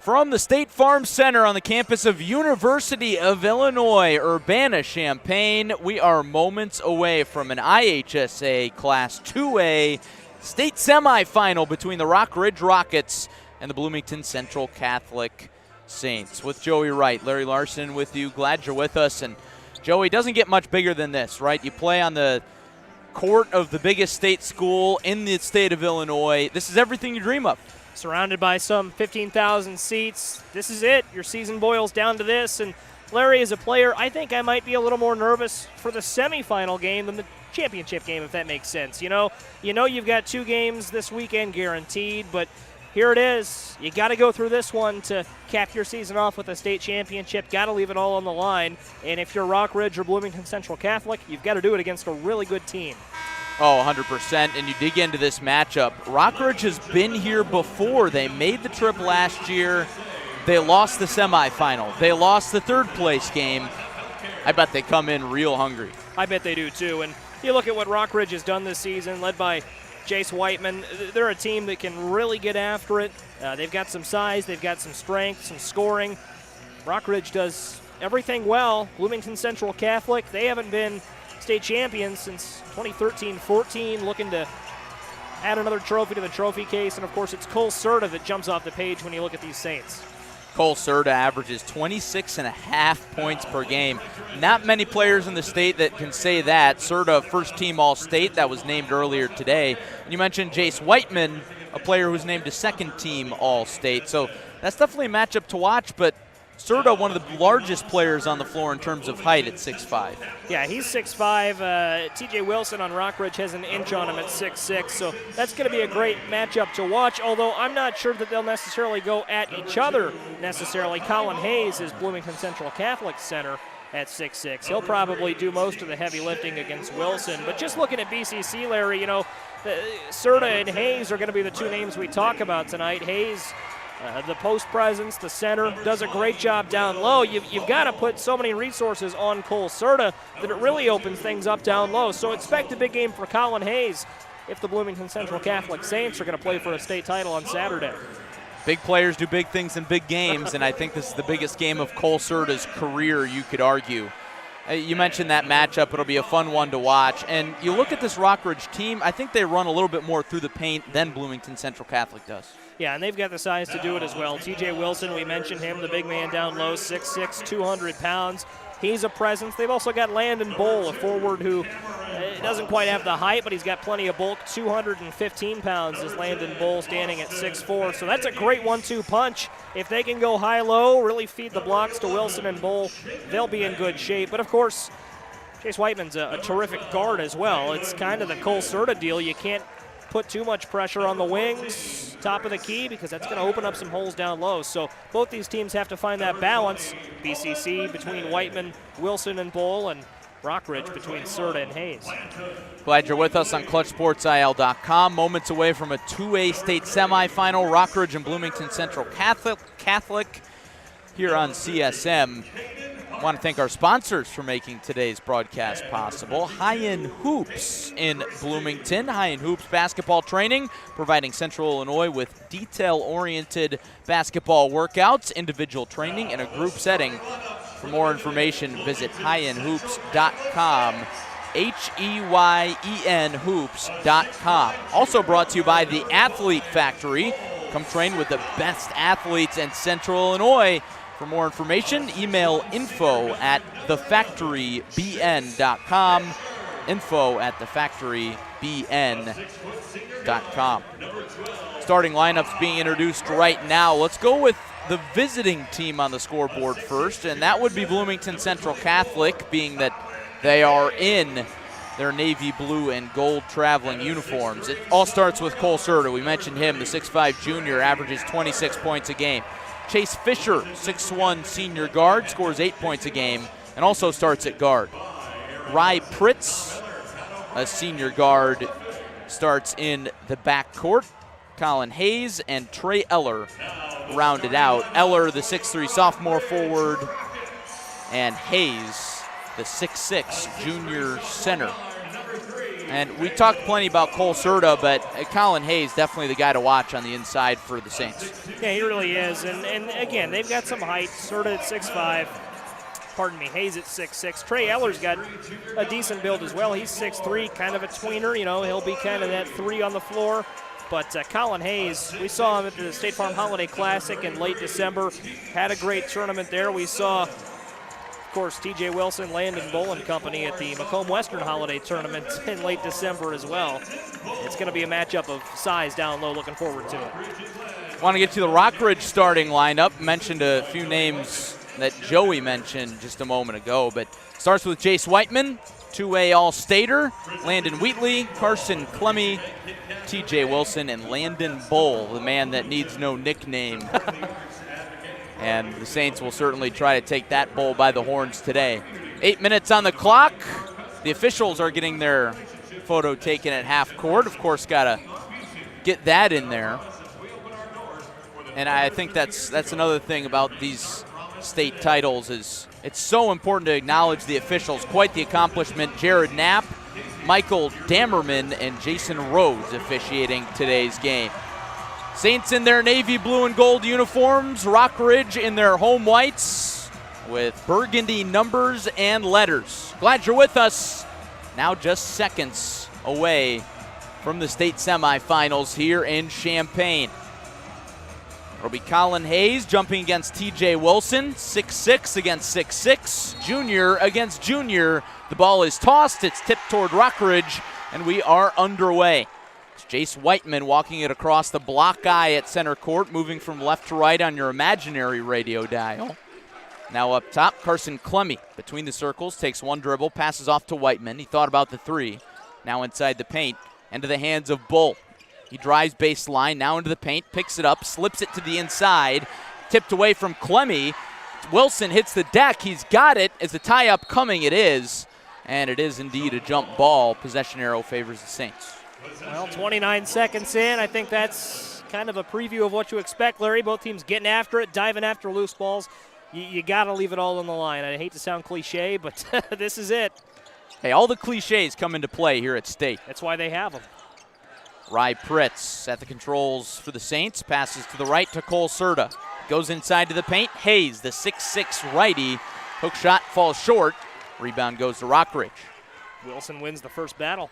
From the State Farm Center on the campus of University of Illinois, Urbana-Champaign, we are moments away from an IHSA Class 2A state semifinal between the Rockridge Rockets and the Bloomington Central Catholic Saints. With Joey Wright, Larry Larson with you. Glad you're with us. And Joey, doesn't get much bigger than this, right? You play on the court of the biggest state school in the state of Illinois. This is everything you dream of. Surrounded by some 15,000 seats. This is it. Your season boils down to this. And Larry, as a player, I think I might be a little more nervous for the semifinal game than the championship game, if that makes sense. You know you've got 2 games this weekend guaranteed, but here it is. You got to go through this one to cap your season off with a state championship. Got to leave it all on the line. And if you're Rockridge or Bloomington Central Catholic, you've got to do it against a really good team. Oh, 100%, and you dig into this matchup. Rockridge has been here before. They made the trip last year. They lost the semifinal. They lost the third-place game. I bet they come in real hungry. I bet they do, too. And you look at what Rockridge has done this season, led by Jace Whiteman. They're a team that can really get after it. They've got some size. They've got some strength, some scoring. Rockridge does everything well. Bloomington Central Catholic, they haven't been state champions since 2013-14, looking to add another trophy to the trophy case. And, of course, it's Cole Serta that jumps off the page when you look at these Saints. Cole Serta averages 26.5 points per game. Not many players in the state that can say that. Serta, first-team All-State, that was named earlier today. And you mentioned Jace Whiteman, a player who was named a second-team All-State. So that's definitely a matchup to watch, but Serta, one of the largest players on the floor in terms of height at 6'5". Yeah, he's 6'5". T.J. Wilson on Rockridge has an inch on him at 6'6", so that's going to be a great matchup to watch, although I'm not sure that they'll necessarily go at each other necessarily. Colin Hayes is Bloomington Central Catholic center at 6'6". He'll probably do most of the heavy lifting against Wilson, but just looking at BCC, Larry, Serta and Hayes are going to be the 2 names we talk about tonight. Hayes, the post presence, the center, does a great job down low. You've got to put so many resources on Cole Serta that it really opens things up down low. So expect a big game for Colin Hayes if the Bloomington Central Catholic Saints are going to play for a state title on Saturday. Big players do big things in big games, and I think this is the biggest game of Cole Serta's career, you could argue. You mentioned that matchup. It'll be a fun one to watch. And you look at this Rockridge team, I think they run a little bit more through the paint than Bloomington Central Catholic does. Yeah, and they've got the size to do it as well. T.J. Wilson, we mentioned him, the big man down low, 6'6", 200 pounds. He's a presence. They've also got Landon Bull, a forward who doesn't quite have the height, but he's got plenty of bulk. 215 pounds is Landon Bull, standing at 6'4". So that's a great 1-2 punch. If they can go high-low, really feed the blocks to Wilson and Bull, they'll be in good shape. But, of course, Jace Whiteman's a terrific guard as well. It's kind of the Cole Serta deal. You can't put too much pressure on the wings, top of the key, because that's going to open up some holes down low. So both these teams have to find that balance. BCC between Whiteman, Wilson, and Bull, and Rockridge between Serta and Hayes. Glad you're with us on ClutchSportsIL.com. Moments away from a 2A state semifinal, Rockridge and Bloomington Central Catholic here on CSM. I want to thank our sponsors for making today's broadcast possible. High-End Hoops in Bloomington. High-End Hoops basketball training, providing Central Illinois with detail-oriented basketball workouts, individual training, and a group setting. For more information, visit highendhoops.com, H-E-Y-E-N hoops.com. Also brought to you by the Athlete Factory. Come train with the best athletes in Central Illinois. For more information, email info@thefactorybn.com, info@thefactorybn.com. Starting lineups being introduced right now. Let's go with the visiting team on the scoreboard first, and that would be Bloomington Central Catholic, being that they are in their navy blue and gold traveling uniforms. It all starts with Cole Serta. We mentioned him, the 6'5 junior, averages 26 points a game. Chase Fisher, 6'1 senior guard, scores 8 points a game and also starts at guard. Rye Pritz, a senior guard, starts in the backcourt. Colin Hayes and Trey Eller rounded out. Eller, the 6'3 sophomore forward, and Hayes, the 6'6 junior center. And we talked plenty about Cole Serta, but Colin Hayes definitely the guy to watch on the inside for the Saints. Yeah, he really is. And again, they've got some height. Serta at 6'5". Pardon me, Hayes at 6'6". Trey Eller's got a decent build as well. He's 6'3", kind of a tweener. You know, he'll be kind of that 3 on the floor. But Colin Hayes, we saw him at the State Farm Holiday Classic in late December. Had a great tournament there. We saw, of course, T.J. Wilson, Landon Bowl and company at the Macomb Western Holiday Tournament in late December as well. It's going to be a matchup of size down low. Looking forward to it. Want to get to the Rockridge starting lineup. Mentioned a few names that Joey mentioned just a moment ago, but starts with Jace Whiteman, two-way All-Stater, Landon Wheatley, Carson Clemmy, T.J. Wilson, and Landon Bowl, the man that needs no nickname. And the Saints will certainly try to take that bowl by the horns today. 8 minutes on the clock. The officials are getting their photo taken at half court. Of course, got to get that in there. And I think that's another thing about these state titles is it's so important to acknowledge the officials. Quite the accomplishment. Jared Knapp, Michael Dammerman, and Jason Rhodes officiating today's game. Saints in their navy blue and gold uniforms, Rockridge in their home whites with burgundy numbers and letters. Glad you're with us. Now just seconds away from the state semifinals here in Champaign. It'll be Colin Hayes jumping against T.J. Wilson, 6'6" against 6'6", junior against junior. The ball is tossed, it's tipped toward Rockridge, and we are underway. It's Jace Whiteman walking it across the block eye at center court, moving from left to right on your imaginary radio dial. Now up top, Carson Clemmy between the circles, takes one dribble, passes off to Whiteman. He thought about the 3. Now inside the paint, into the hands of Bull. He drives baseline, now into the paint, picks it up, slips it to the inside, tipped away from Clemmy. Wilson hits the deck. He's got it. Is the tie-up coming? It is. And it is indeed a jump ball. Possession arrow favors the Saints. Well, 29 seconds in. I think that's kind of a preview of what you expect, Larry. Both teams getting after it, diving after loose balls. You got to leave it all on the line. I hate to sound cliche, but this is it. Hey, all the cliches come into play here at State. That's why they have them. Rye Pritz at the controls for the Saints. Passes to the right to Cole Serta. Goes inside to the paint. Hayes, the 6'6" righty. Hook shot falls short. Rebound goes to Rockridge. Wilson wins the first battle.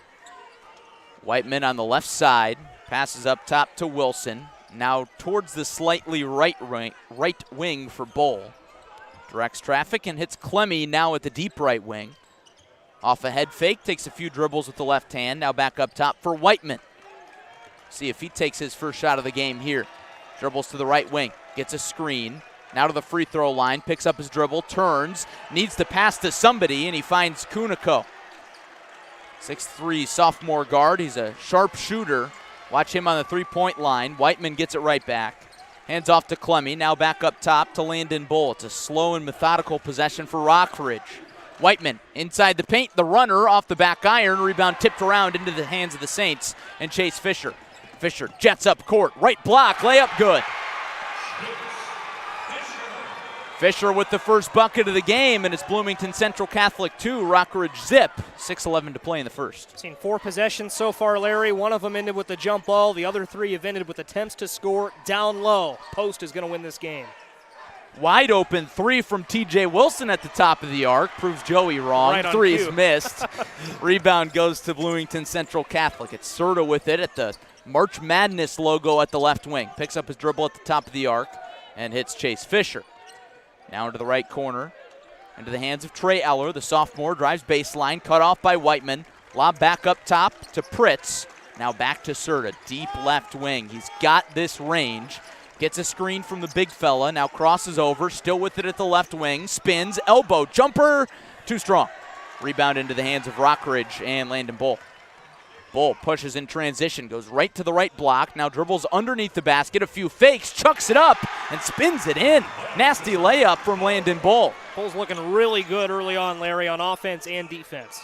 Whiteman on the left side. Passes up top to Wilson. Now towards the slightly right wing for Bull. Directs traffic and hits Clemmy now at the deep right wing. Off a head fake. Takes a few dribbles with the left hand. Now back up top for Whiteman. See if he takes his first shot of the game here. Dribbles to the right wing, gets a screen. Now to the free throw line, picks up his dribble, turns, needs to pass to somebody, and he finds Kuniko. 6'3" sophomore guard. He's a sharp shooter. Watch him on the three-point line. Whiteman gets it right back. Hands off to Clemmy. Now back up top to Landon Bull. It's a slow and methodical possession for Rockridge. Whiteman inside the paint. The runner off the back iron. Rebound tipped around into the hands of the Saints and Chase Fisher. Fisher jets up court. Right block. Layup good. Fisher with the first bucket of the game, and it's Bloomington Central Catholic 2, Rockridge zip. 6:11 to play in the first. Seen 4 possessions so far, Larry. One of them ended with the jump ball. The other 3 have ended with attempts to score down low. Post is going to win this game. Wide open 3 from T.J. Wilson at the top of the arc. Proves Joey wrong. Right on 3 cue. is missed. Rebound goes to Bloomington Central Catholic. It's Serta with it at the March Madness logo at the left wing. Picks up his dribble at the top of the arc and hits Chase Fisher. Now into the right corner, into the hands of Trey Eller. The sophomore drives baseline, cut off by Whiteman. Lob back up top to Pritz. Now back to Serta, deep left wing. He's got this range. Gets a screen from the big fella, now crosses over, still with it at the left wing. Spins, elbow, jumper, too strong. Rebound into the hands of Rockridge and Landon Bull. Bull pushes in transition, goes right to the right block, now dribbles underneath the basket, a few fakes, chucks it up, and spins it in. Nasty layup from Landon Bull. Bull's looking really good early on, Larry, on offense and defense.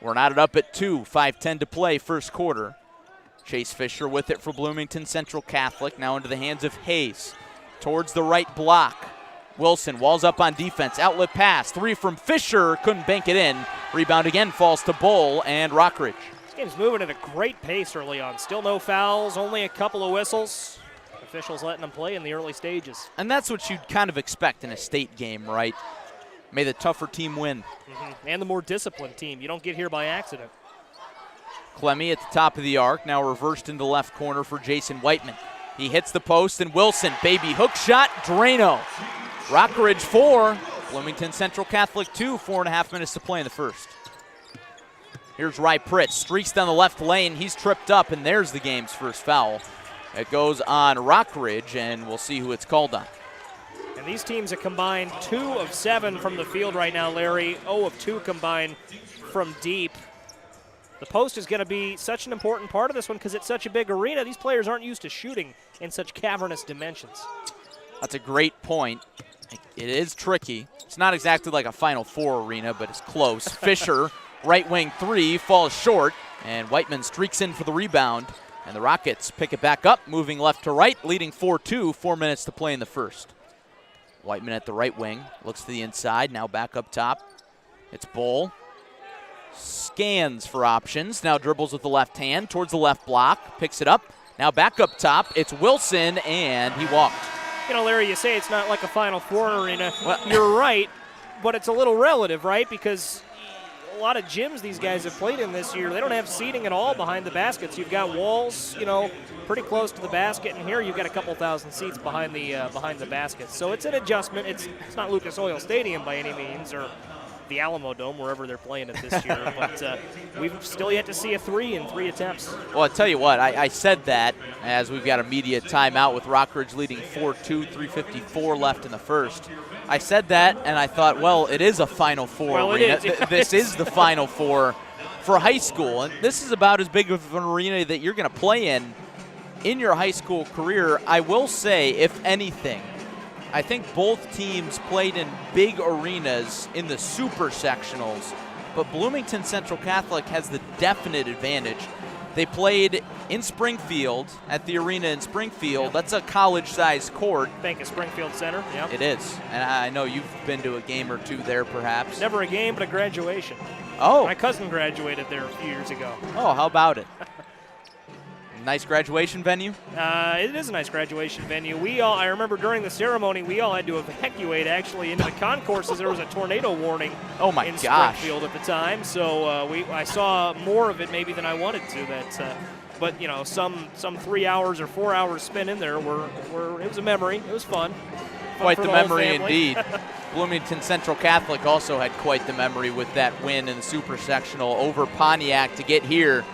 We're knotted up at 2, 5:10 to play, first quarter. Chase Fisher with it for Bloomington Central Catholic, now into the hands of Hayes. Towards the right block. Wilson walls up on defense, outlet pass, 3 from Fisher, couldn't bank it in. Rebound again falls to Bull and Rockridge. This Game's moving at a great pace early on. Still no fouls, only a couple of whistles. Officials letting them play in the early stages. And that's what you'd kind of expect in a state game, right? May the tougher team win. And the more disciplined team. You don't get here by accident. Clemmie at the top of the arc, now reversed into left corner for Jason Whiteman. He hits the post, and Wilson, baby hook shot, Drano. Rockridge 4, Bloomington Central Catholic 2, 4.5 minutes to play in the first. Here's Rye Pritt, streaks down the left lane. He's tripped up, and there's the game's first foul. It goes on Rockridge, and we'll see who it's called on. And these teams have combined 2 of 7 from the field right now, Larry. 0 of 2 combined from deep. The post is going to be such an important part of this one because it's such a big arena. These players aren't used to shooting in such cavernous dimensions. That's a great point. It is tricky. It's not exactly like a Final Four arena, but it's close. Fisher, right wing 3, falls short, and Whiteman streaks in for the rebound. And the Rockets pick it back up, moving left to right, leading 4-2, 4 minutes to play in the first. Whiteman at the right wing, looks to the inside, now back up top. It's Bull. Scans for options, now dribbles with the left hand towards the left block, picks it up. Now back up top, it's Wilson, and he walked. You know, Larry, you say it's not like a Final Four arena. Well, you're right, but it's a little relative, right? Because a lot of gyms these guys have played in this year, they don't have seating at all behind the baskets. You've got walls, you know, pretty close to the basket, and here you've got a couple thousand seats behind the baskets. So it's an adjustment. It's not Lucas Oil Stadium by any means, or the Alamo Dome, wherever they're playing it this year. But we've still yet to see a 3 in 3 attempts. Well, I'll tell you what, I said that as we've got a media timeout with Rockridge leading 4-2, 3:54 left in the first. I said that, and I thought, well, it is a Final Four arena. This is the Final Four for high school, and this is about as big of an arena that you're going to play in your high school career. I will say, if anything, I think both teams played in big arenas in the super sectionals, but Bloomington Central Catholic has the definite advantage. They played in Springfield, at the arena in Springfield. Yep. That's a college-sized court. Bank of Springfield Center. Yep. It is, and I know you've been to a game or two there, perhaps. Never a game, but a graduation. Oh. My cousin graduated there a few years ago. Oh, how about it? Nice graduation venue? It is a nice graduation venue. I remember during the ceremony, we all had to evacuate actually into the concourses. There was a tornado warning Oh my in gosh. Springfield at the time. So I saw more of it maybe than I wanted to. But you know, some 3 hours or 4 hours spent in there it was a memory. It was fun. Quite for the whole memory family. indeed. Bloomington Central Catholic also had quite the memory with that win in the Super Sectional over Pontiac to get here.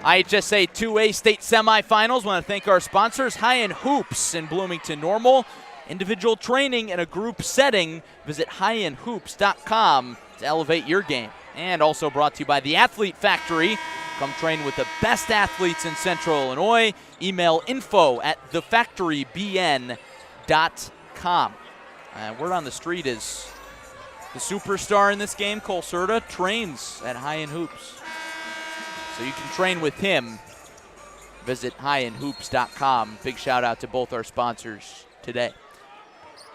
IHSA 2A state semifinals. Want to thank our sponsors, High End Hoops in Bloomington Normal. Individual training in a group setting. Visit highendhoops.com to elevate your game. And also brought to you by the Athlete Factory. Come train with the best athletes in Central Illinois. Email info@thefactorybn.com. Word on the street is the superstar in this game, Cole Serta, trains at High End Hoops. So you can train with him. Visit highendhoops.com. Big shout out to both our sponsors today.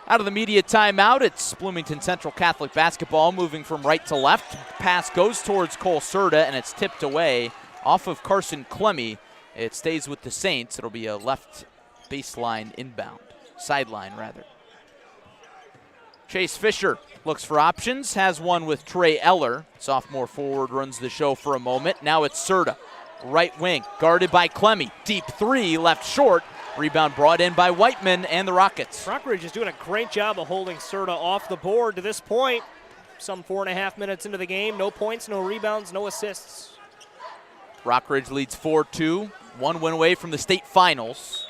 Out of the media timeout, it's Bloomington Central Catholic basketball moving from right to left. Pass goes towards Cole Serta, and it's tipped away off of Carson Clemmie. It stays with the Saints. It'll be a left baseline inbound, sideline rather. Chase Fisher looks for options, has one with Trey Eller. Sophomore forward runs the show for a moment. Now it's Serta, right wing, guarded by Clemmie. Deep 3, left short. Rebound brought in by Whiteman and the Rockets. Rockridge is doing a great job of holding Serta off the board to this point. Some 4.5 minutes into the game, no points, no rebounds, no assists. Rockridge leads 4-2, one win away from the state finals.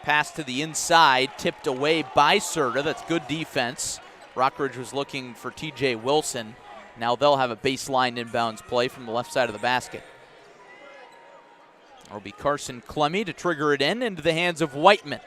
Pass to the inside, tipped away by Serta. That's good defense. Rockridge was looking for TJ Wilson. Now they'll have a baseline inbounds play from the left side of the basket. It'll be Carson Clemmie to trigger it into the hands of Whiteman.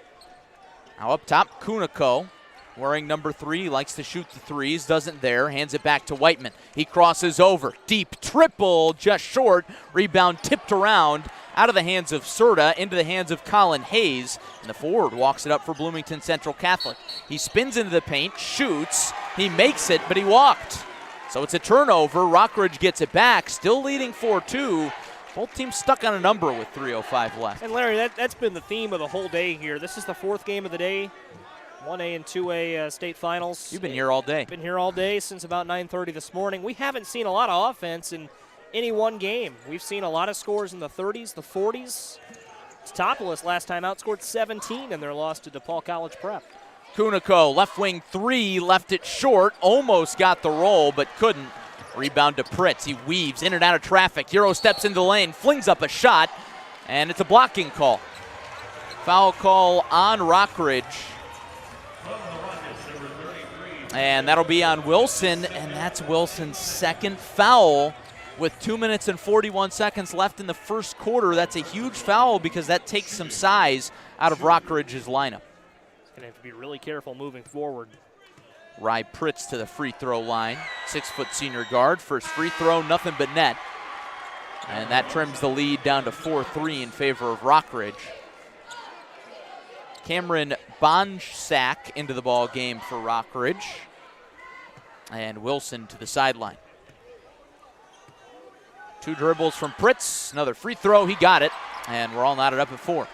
Now up top, Kuniko, wearing number 3, likes to shoot the threes, doesn't there, hands it back to Whiteman. He crosses over, deep triple, just short, rebound tipped around, out of the hands of Serta, into the hands of Colin Hayes, and the forward walks it up for Bloomington Central Catholic. He spins into the paint, shoots, he makes it, but he walked. So it's a turnover, Rockridge gets it back, still leading 4-2. Both teams stuck on a number with 3:05 left. And Larry, that's been the theme of the whole day here. This is the fourth game of the day. 1A and 2A state finals. You've been here all day. Been here all day since about 9:30 this morning. We haven't seen a lot of offense in any one game. We've seen a lot of scores in the 30s, the 40s. Topolis last time outscored 17 in their loss to DePaul College Prep. Kuniko, left wing three, left it short, almost got the roll, but couldn't. Rebound to Pritz. He weaves in and out of traffic. Hero steps into the lane, flings up a shot, and it's a blocking call. Foul call on Rockridge. And that'll be on Wilson, and that's Wilson's second foul with 2 minutes and 41 seconds left in the first quarter. That's a huge foul because that takes some size out of Rockridge's lineup. Going to have to be really careful moving forward. Rye Pritz to the free throw line. 6-foot senior guard. First free throw, nothing but net. And that trims the lead down to 4-3 in favor of Rockridge. Cameron Bonsack into the ball game for Rockridge. And Wilson to the sideline. 2 dribbles from Pritz. Another free throw. He got it. And we're all knotted up at 4.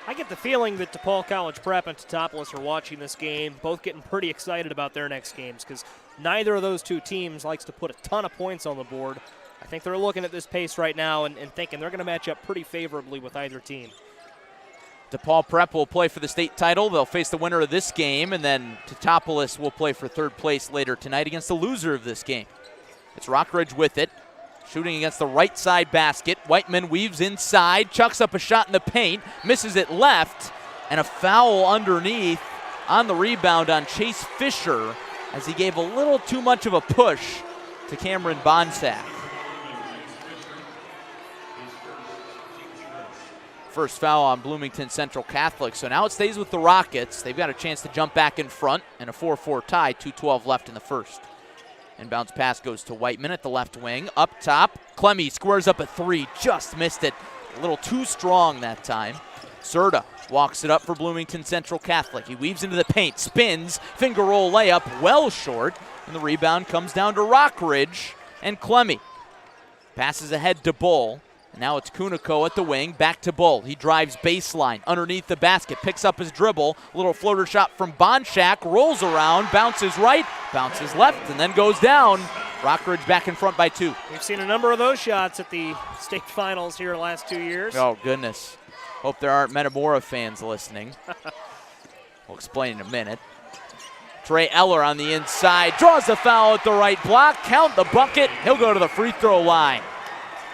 I get the feeling that DePaul College Prep and Totopolis are watching this game, both getting pretty excited about their next games because neither of those two teams likes to put a ton of points on the board. I think they're looking at this pace right now and thinking they're going to match up pretty favorably with either team. DePaul Prep will play for the state title. They'll face the winner of this game, and then Totopolis will play for third place later tonight against the loser of this game. It's Rockridge with it. Shooting against the right side basket. Whiteman weaves inside, chucks up a shot in the paint, misses it left, and a foul underneath on the rebound on Chase Fisher as he gave a little too much of a push to Cameron Bonsack. First foul on Bloomington Central Catholic. So now it stays with the Rockets. They've got a chance to jump back in front and a 4-4 tie, 2:12 left in the first. Inbounds pass goes to Whiteman at the left wing. Up top, Clemmy squares up a 3, just missed it. A little too strong that time. Serta walks it up for Bloomington Central Catholic. He weaves into the paint, spins, finger roll layup, well short, and the rebound comes down to Rockridge and Clemmy. Passes ahead to Bull. And now it's Kuniko at the wing, back to Bull. He drives baseline, underneath the basket, picks up his dribble. A little floater shot from Bonsack, rolls around, bounces right, bounces left, and then goes down. Rockridge back in front by 2. We've seen a number of those shots at the state finals here the last 2 years. Oh, goodness. Hope there aren't Metamora fans listening. We'll explain in a minute. Trey Eller on the inside, draws the foul at the right block, count the bucket. He'll go to the free throw line.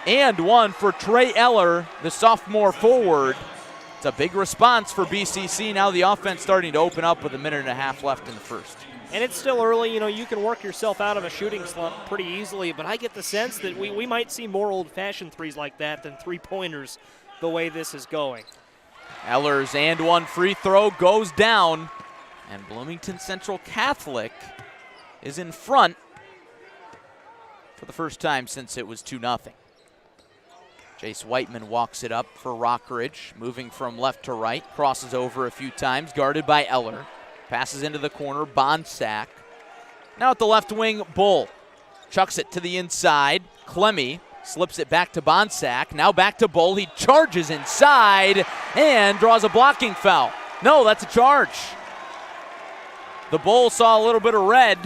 And one for Trey Eller, the sophomore forward. It's a big response for BCC. Now the offense starting to open up with 1.5 minutes left in the first. And it's still early. You know, you can work yourself out of a shooting slump pretty easily, but I get the sense that we might see more old-fashioned threes like that than three-pointers the way this is going. Eller's and one free throw goes down, and Bloomington Central Catholic is in front for the first time since it was 2-0. Jace Whiteman walks it up for Rockridge, moving from left to right, crosses over a few times, guarded by Eller. Passes into the corner, Bonsack. Now at the left wing, Bull. Chucks it to the inside. Clemmy slips it back to Bonsack. Now back to Bull. He charges inside and draws a blocking foul. No, that's a charge. The Bull saw a little bit of red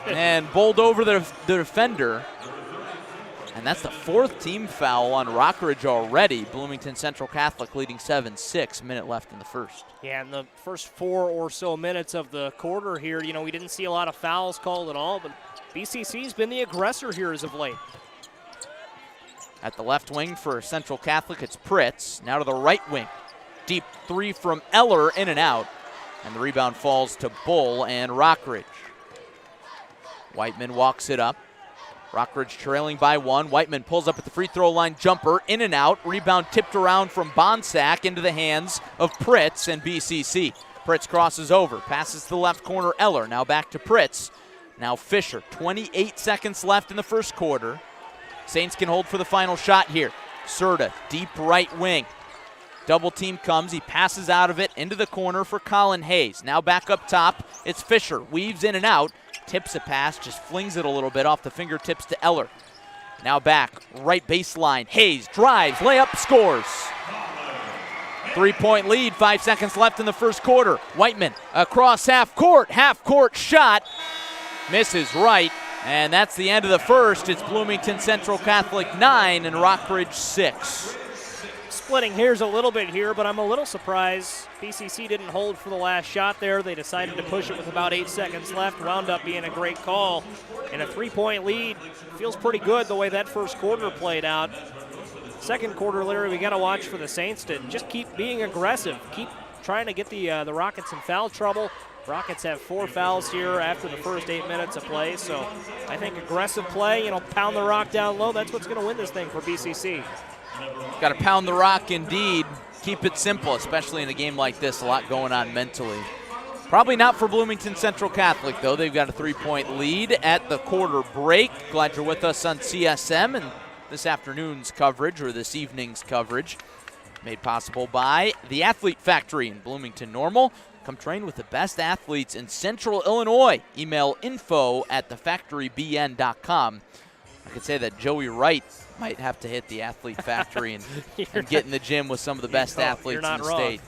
and bowled over the defender. And that's the 4th team foul on Rockridge already. Bloomington Central Catholic leading 7-6, minute left in the first. Yeah, in the first 4 or so minutes of the quarter here, you know, we didn't see a lot of fouls called at all, but BCC's been the aggressor here as of late. At the left wing for Central Catholic, it's Pritz. Now to the right wing. Deep 3 from Eller, in and out. And the rebound falls to Bull and Rockridge. Whiteman walks it up. Rockridge trailing by 1. Whiteman pulls up at the free throw line, jumper, in and out. Rebound tipped around from Bonsack into the hands of Pritz and BCC. Pritz crosses over, passes to the left corner, Eller. Now back to Pritz. Now Fisher, 28 seconds left in the first quarter. Saints can hold for the final shot here. Serta, deep right wing. Double team comes, he passes out of it into the corner for Colin Hayes. Now back up top, it's Fisher, weaves in and out. Tips a pass, just flings it a little bit off the fingertips to Eller. Now back, right baseline. Hayes drives, layup, scores. 3-point lead, 5 seconds left in the first quarter. Whiteman across half court shot. Misses right, and that's the end of the first. It's Bloomington Central Catholic 9 and Rockridge 6. Splitting hairs a little bit here, but I'm a little surprised BCC didn't hold for the last shot there. They decided to push it with about 8 seconds left. Wound up being a great call. And a 3-point lead feels pretty good the way that first quarter played out. Second quarter, Larry, we got to watch for the Saints to just keep being aggressive, keep trying to get the Rockets in foul trouble. Rockets have 4 fouls here after the first 8 minutes of play, so I think aggressive play, pound the rock down low, that's what's going to win this thing for BCC. Got to pound the rock indeed. Keep it simple, especially in a game like this, a lot going on mentally. Probably not for Bloomington Central Catholic, though. They've got a 3-point lead at the quarter break. Glad you're with us on CSM and this afternoon's coverage, or this evening's coverage, made possible by the Athlete Factory in Bloomington Normal. Come train with the best athletes in Central Illinois. Email info@thefactorybn.com. I could say that Joey Wright might have to hit the Athlete Factory and get in the gym with some of the best athletes in the state.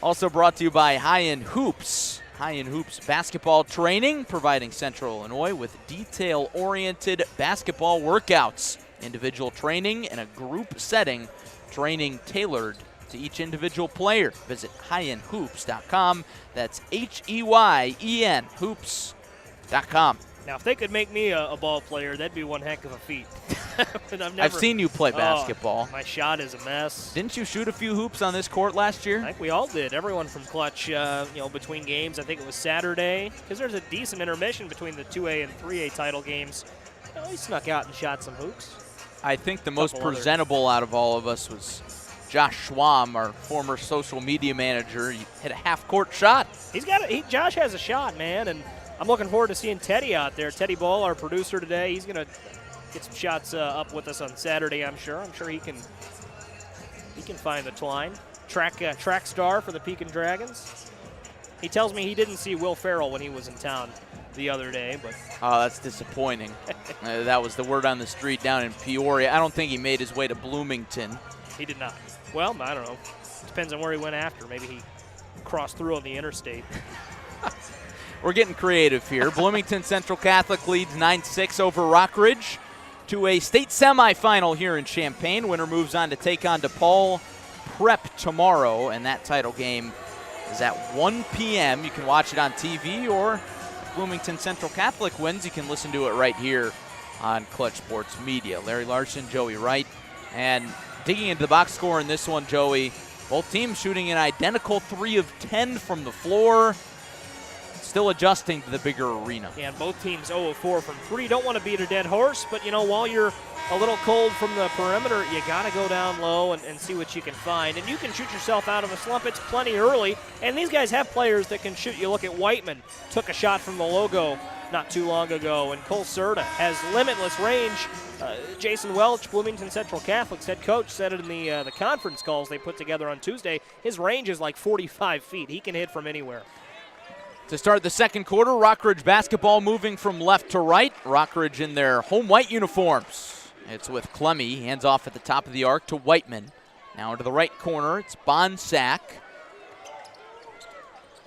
Also brought to you by High-End Hoops. High-End Hoops basketball training, providing Central Illinois with detail-oriented basketball workouts. Individual training in a group setting, training tailored to each individual player. Visit highendhoops.com. That's HEYEN hoops.com. Now, if they could make me a ball player, that'd be one heck of a feet. I've seen you play basketball. My shot is a mess. Didn't you shoot a few hoops on this court last year? I think we all did. Everyone from Clutch, between games. I think it was Saturday, because there's a decent intermission between the 2A and 3A title games. We snuck out and shot some hoops. I think the most presentable out of all of us was Josh Schwam, our former social media manager. He hit a half-court shot. Josh has a shot, man, and I'm looking forward to seeing Teddy out there. Teddy Ball, our producer today, he's going to get some shots up with us on Saturday, I'm sure. I'm sure he can find the twine. Track star for the Pekin Dragons. He tells me he didn't see Will Farrell when he was in town the other day, but that's disappointing. That was the word on the street down in Peoria. I don't think he made his way to Bloomington. He did not. Well, I don't know. Depends on where he went after. Maybe he crossed through on the interstate. We're getting creative here. Bloomington Central Catholic leads 9-6 over Rockridge to a state semifinal here in Champaign. Winner moves on to take on DePaul Prep tomorrow, and that title game is at 1 p.m. You can watch it on TV, or if Bloomington Central Catholic wins, you can listen to it right here on Clutch Sports Media. Larry Larson, Joey Wright, and digging into the box score in this one, Joey, both teams shooting an identical 3 of 10 from the floor. Still adjusting to the bigger arena. Yeah, and both teams 0 of 4 from 3. Don't want to beat a dead horse, but, while you're a little cold from the perimeter, you got to go down low and see what you can find. And you can shoot yourself out of a slump. It's plenty early, and these guys have players that can shoot. You look at Whiteman, took a shot from the logo not too long ago, and Cole Serta has limitless range. Jason Welch, Bloomington Central Catholic's head coach, said it in the conference calls they put together on Tuesday. His range is like 45 feet. He can hit from anywhere. To start the second quarter, Rockridge basketball moving from left to right. Rockridge in their home white uniforms. It's with Clemmy, hands off at the top of the arc to Whiteman. Now into the right corner, it's Bonsack.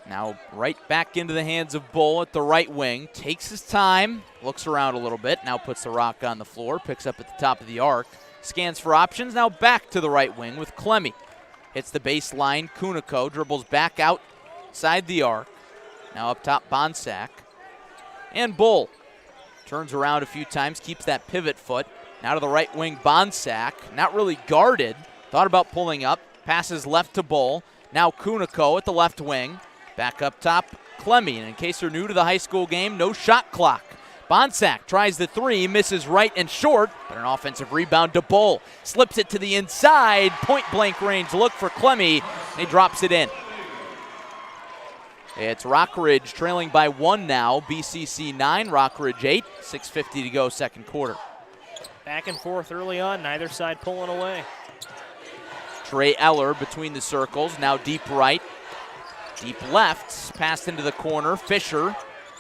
Now right back into the hands of Bull at the right wing. Takes his time, looks around a little bit, now puts the rock on the floor, picks up at the top of the arc. Scans for options, now back to the right wing with Clemmy. Hits the baseline, Kuniko dribbles back outside the arc. Now up top, Bonsack. And Bull turns around a few times, keeps that pivot foot. Now to the right wing, Bonsack. Not really guarded. Thought about pulling up. Passes left to Bull. Now Kuniko at the left wing. Back up top, Clemmy. And in case you're new to the high school game, no shot clock. Bonsack tries the 3, misses right and short, but an offensive rebound to Bull. Slips it to the inside, point-blank range look for Clemmy, and he drops it in. It's Rockridge trailing by 1 now. BCC 9, Rockridge 8. 6:50 to go, second quarter. Back and forth early on, neither side pulling away. Trey Eller between the circles, now deep right. Deep left, passed into the corner. Fisher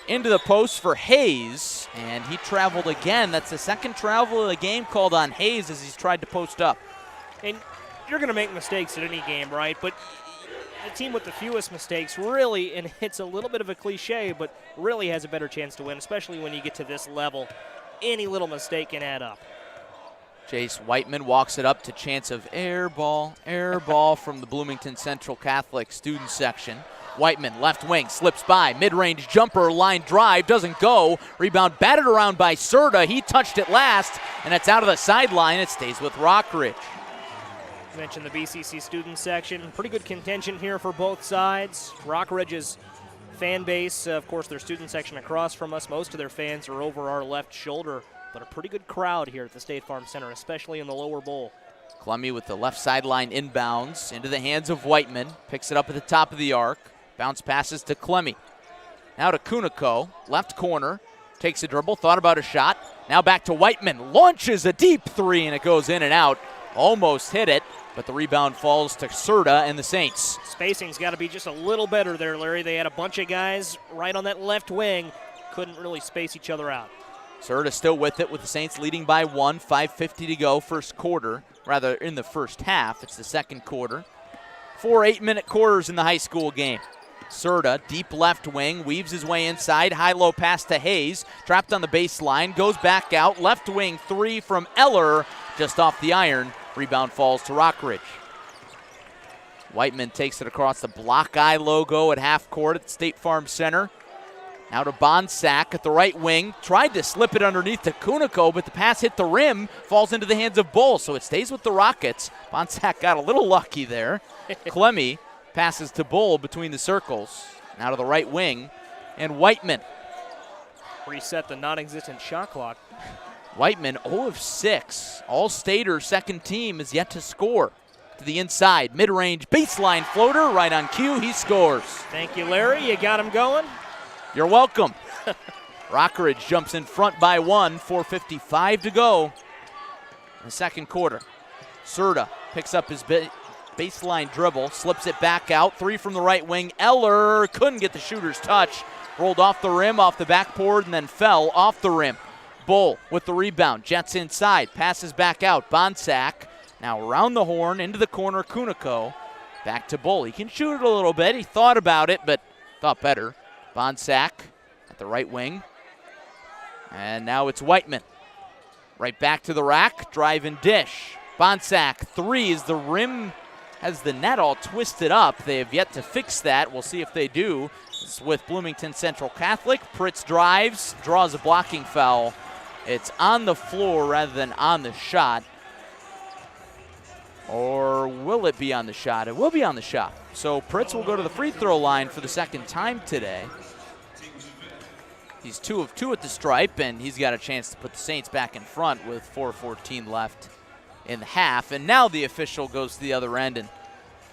into the post for Hayes, and he traveled again. That's the second travel of the game called on Hayes as he's tried to post up. And you're going to make mistakes at any game, right? But the team with the fewest mistakes really, and it's a little bit of a cliche, but really has a better chance to win, especially when you get to this level. Any little mistake can add up. Chase Whiteman walks it up to chance of air ball from the Bloomington Central Catholic student section. Whiteman, left wing, slips by, mid-range jumper, line drive, doesn't go. Rebound batted around by Serta. He touched it last, and it's out of the sideline. It stays with Rockridge. You mentioned the BCC student section. Pretty good contention here for both sides. Rockridge's fan base, of course, their student section across from us. Most of their fans are over our left shoulder, but a pretty good crowd here at the State Farm Center, especially in the lower bowl. Clemmy with the left sideline inbounds into the hands of Whiteman. Picks it up at the top of the arc. Bounce passes to Clemmy. Now to Kuniko, left corner. Takes a dribble, thought about a shot. Now back to Whiteman. Launches a deep three, and it goes in and out. Almost hit it, but the rebound falls to Serta and the Saints. Spacing's got to be just a little better there, Larry. They had a bunch of guys right on that left wing. Couldn't really space each other out. Serta still with it, with the Saints leading by 1, 5:50 to go, first quarter. Rather, in the first half. It's the second quarter. 4 8-minute quarters in the high school game. Serta, deep left wing, weaves his way inside. High-low pass to Hayes. Trapped on the baseline, goes back out. Left wing three from Eller, just off the iron. Rebound falls to Rockridge. Whiteman takes it across the Block Eye logo at half court at the State Farm Center. Now to Bonsack at the right wing. Tried to slip it underneath to Kuniko, but the pass hit the rim, falls into the hands of Bull, so it stays with the Rockets. Bonsack got a little lucky there. Clemmy passes to Bull between the circles. Now to the right wing, and Whiteman. Reset the non-existent shot clock. Whiteman 0 of 6. All-Stater second team is yet to score. To the inside, mid-range baseline floater, right on cue, he scores. Thank you, Larry. You got him going. You're welcome. Rockridge jumps in front by 1, 4:55 to go in the second quarter. Serta picks up his baseline dribble, slips it back out, three from the right wing. Eller couldn't get the shooter's touch, rolled off the rim, off the backboard, and then fell off the rim. Bull with the rebound, jets inside, passes back out. Bonsack now around the horn, into the corner, Kuniko. Back to Bull. He can shoot it a little bit. He thought about it, but thought better. Bonsack at the right wing. And now it's Whiteman. Right back to the rack, drive and dish. Bonsack, three, as the rim has the net all twisted up. They have yet to fix that. We'll see if they do. It's with Bloomington Central Catholic. Pritz drives, draws a blocking foul. It's on the floor rather than on the shot. Or will it be on the shot? It will be on the shot. So Pritz will go to the free throw line for the second time today. He's 2 of 2 at the stripe, and he's got a chance to put the Saints back in front with 4:14 left in the half. And now the official goes to the other end and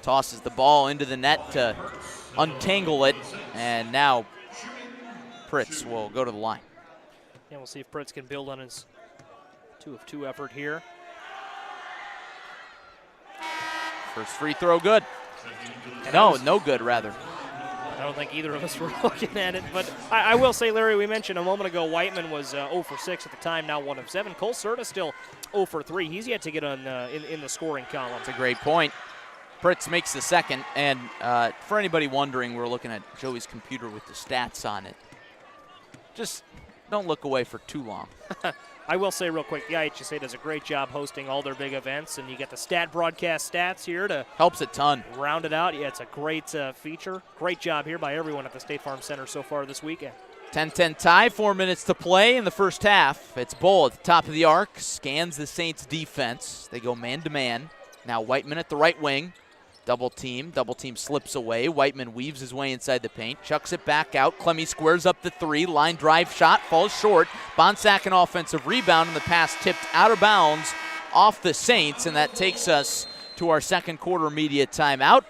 tosses the ball into the net to untangle it. And now Pritz will go to the line. Yeah, we'll see if Pritz can build on his 2 of 2 effort here. First free throw good. No good, rather. I don't think either of us were looking at it, but I will say, Larry, we mentioned a moment ago Whiteman was 0 for 6 at the time, now 1 of 7. Cole Serta still 0 for 3. He's yet to get on in the scoring column. That's a great point. Pritz makes the second, and for anybody wondering, we're looking at Joey's computer with the stats on it. Just don't look away for too long. I will say real quick, the IHSA does a great job hosting all their big events, and you get the stat broadcast stats here to helps a ton. Round it out. Yeah, it's a great feature. Great job here by everyone at the State Farm Center so far this weekend. 10-10 tie, 4 minutes to play in the first half. It's Bull at the top of the arc, scans the Saints defense. They go man-to-man. Now Whiteman at the right wing. Double team slips away. Whiteman weaves his way inside the paint, chucks it back out. Clemmy squares up the three, line drive shot, falls short. Bonsack an offensive rebound, and the pass tipped out of bounds off the Saints, and that takes us to our second quarter media timeout.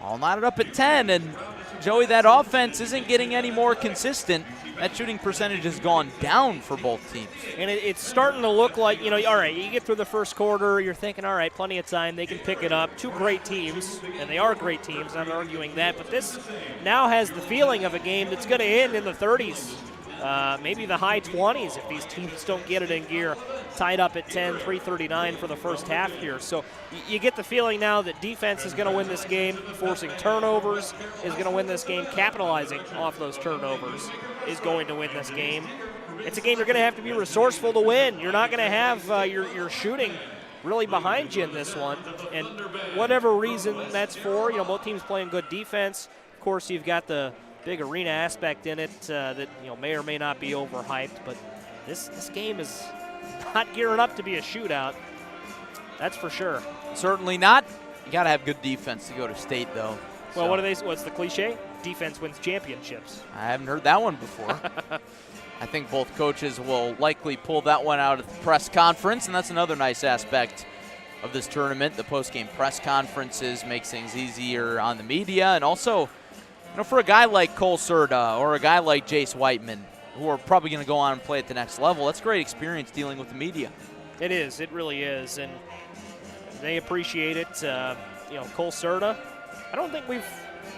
All knotted up at 10, and Joey, that offense isn't getting any more consistent. That shooting percentage has gone down for both teams. And it's starting to look like, all right, you get through the first quarter, you're thinking, all right, plenty of time, they can pick it up. Two great teams, and they are great teams, I'm not arguing that, but this now has the feeling of a game that's going to end in the 30s, maybe the high 20s if these teams don't get it in gear. Tied up at 10, 3:39 for the first half here. So you get the feeling now that defense is going to win this game, forcing turnovers is going to win this game, capitalizing off those turnovers is going to win this game. It's a game you're going to have to be resourceful to win. You're not going to have your shooting really behind you in this one. And whatever reason that's for, both teams playing good defense. Of course, you've got the big arena aspect in it that may or may not be overhyped, but this game is not gearing up to be a shootout. That's for sure. Certainly not. You got to have good defense to go to state, though. Well, what's the cliche? Defense wins championships. I haven't heard that one before. I think both coaches will likely pull that one out at the press conference, and that's another nice aspect of this tournament. The post-game press conferences makes things easier on the media, and also, for a guy like Cole Serta or a guy like Jace Whiteman, who are probably going to go on and play at the next level, that's great experience dealing with the media. It is. It really is, and they appreciate it. Cole Serta, I don't think we've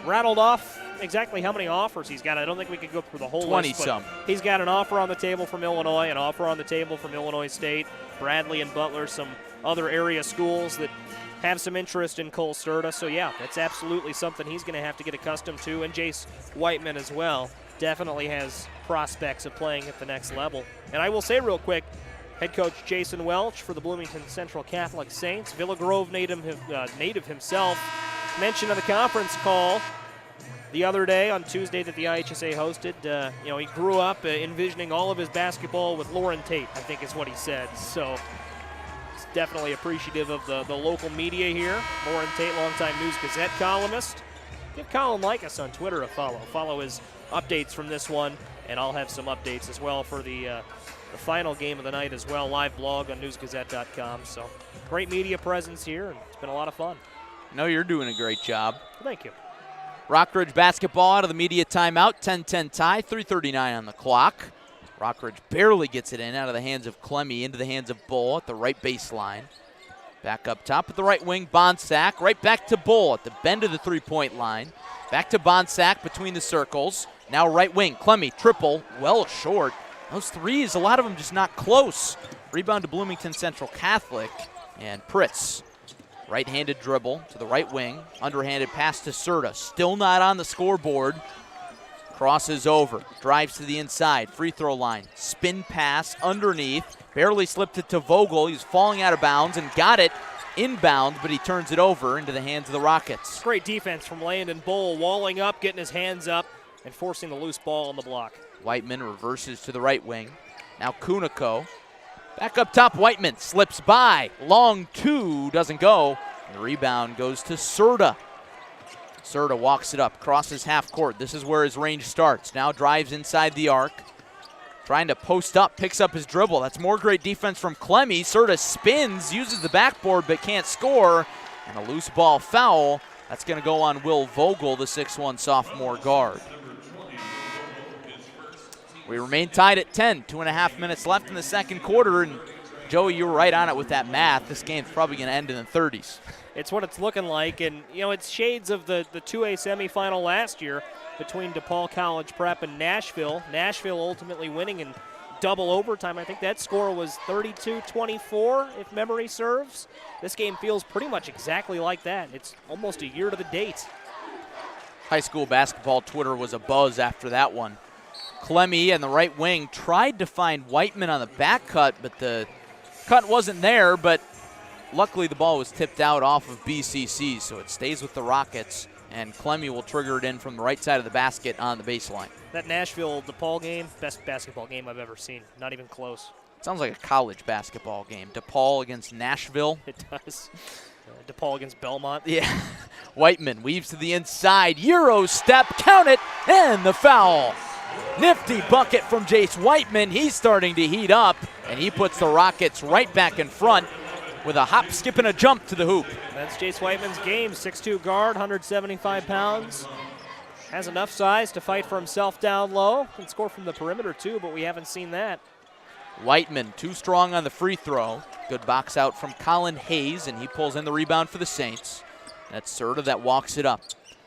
rattled off exactly how many offers he's got. I don't think we could go through the whole 20-some. He's got an offer on the table from Illinois, an offer on the table from Illinois State, Bradley and Butler, some other area schools that have some interest in Cole Serta. So, yeah, that's absolutely something he's going to have to get accustomed to. And Jace Whiteman as well definitely has prospects of playing at the next level. And I will say real quick, head coach Jason Welch for the Bloomington Central Catholic Saints, Villa Grove native himself, mentioned on the conference call the other day on Tuesday that the IHSA hosted, he grew up envisioning all of his basketball with Lauren Tate, I think is what he said. So he's definitely appreciative of the local media here. Lauren Tate, longtime News Gazette columnist. Give Colin Likas on Twitter a follow. Follow his updates from this one, and I'll have some updates as well for the final game of the night as well. Live blog on newsgazette.com. So great media presence here, and it's been a lot of fun. No, you're doing a great job. Thank you. Rockridge basketball out of the media timeout, 10-10 tie, 3:39 on the clock. Rockridge barely gets it in out of the hands of Clemmy into the hands of Bull at the right baseline. Back up top at the right wing, Bonsack. Right back to Bull at the bend of the three-point line. Back to Bonsack between the circles. Now right wing, Clemmy, triple, well short. Those threes, a lot of them just not close. Rebound to Bloomington Central Catholic. And Pritz, right-handed dribble to the right wing. Underhanded pass to Serta. Still not on the scoreboard. Crosses over, drives to the inside, free throw line. Spin pass underneath. Barely slipped it to Vogel. He was falling out of bounds and got it inbound, but he turns it over into the hands of the Rockets. Great defense from Landon Bull, walling up, getting his hands up, and forcing the loose ball on the block. Whiteman reverses to the right wing. Now Kuniko. Back up top, Whiteman slips by. Long two, doesn't go. The rebound goes to Serta. Serta walks it up, crosses half court. This is where his range starts. Now drives inside the arc. Trying to post up, picks up his dribble. That's more great defense from Clemmy. Serta spins, uses the backboard, but can't score. And a loose ball foul. That's going to go on Will Vogel, the 6'1 sophomore guard. We remain tied at 10. 2.5 minutes left in the second quarter. And Joey, you were right on it with that math. This game's probably going to end in the 30s. It's what it's looking like. And, it's shades of the 2A semifinal last year between DePaul College Prep and Nashville. Nashville ultimately winning in double overtime. I think that score was 32-24, if memory serves. This game feels pretty much exactly like that. It's almost a year to the date. High school basketball Twitter was abuzz after that one. Clemmy and the right wing tried to find Whiteman on the back cut, but the cut wasn't there. But luckily the ball was tipped out off of BCC, so it stays with the Rockets. And Clemmy will trigger it in from the right side of the basket on the baseline. That Nashville-DePaul game, best basketball game I've ever seen. Not even close. Sounds like a college basketball game. DePaul against Nashville. It does. DePaul against Belmont. Yeah. Whiteman weaves to the inside. Euro step, count it, and the foul. Nifty bucket from Jace Whiteman. He's starting to heat up, and he puts the Rockets right back in front with a hop, skip, and a jump to the hoop. That's Jace Whiteman's game. 6'2 guard, 175 pounds. has enough size to fight for himself down low. Can score from the perimeter too, but we haven't seen that. Whiteman too strong on the free throw. Good box out from Colin Hayes, and he pulls in the rebound for the Saints. That's Serta that walks it up.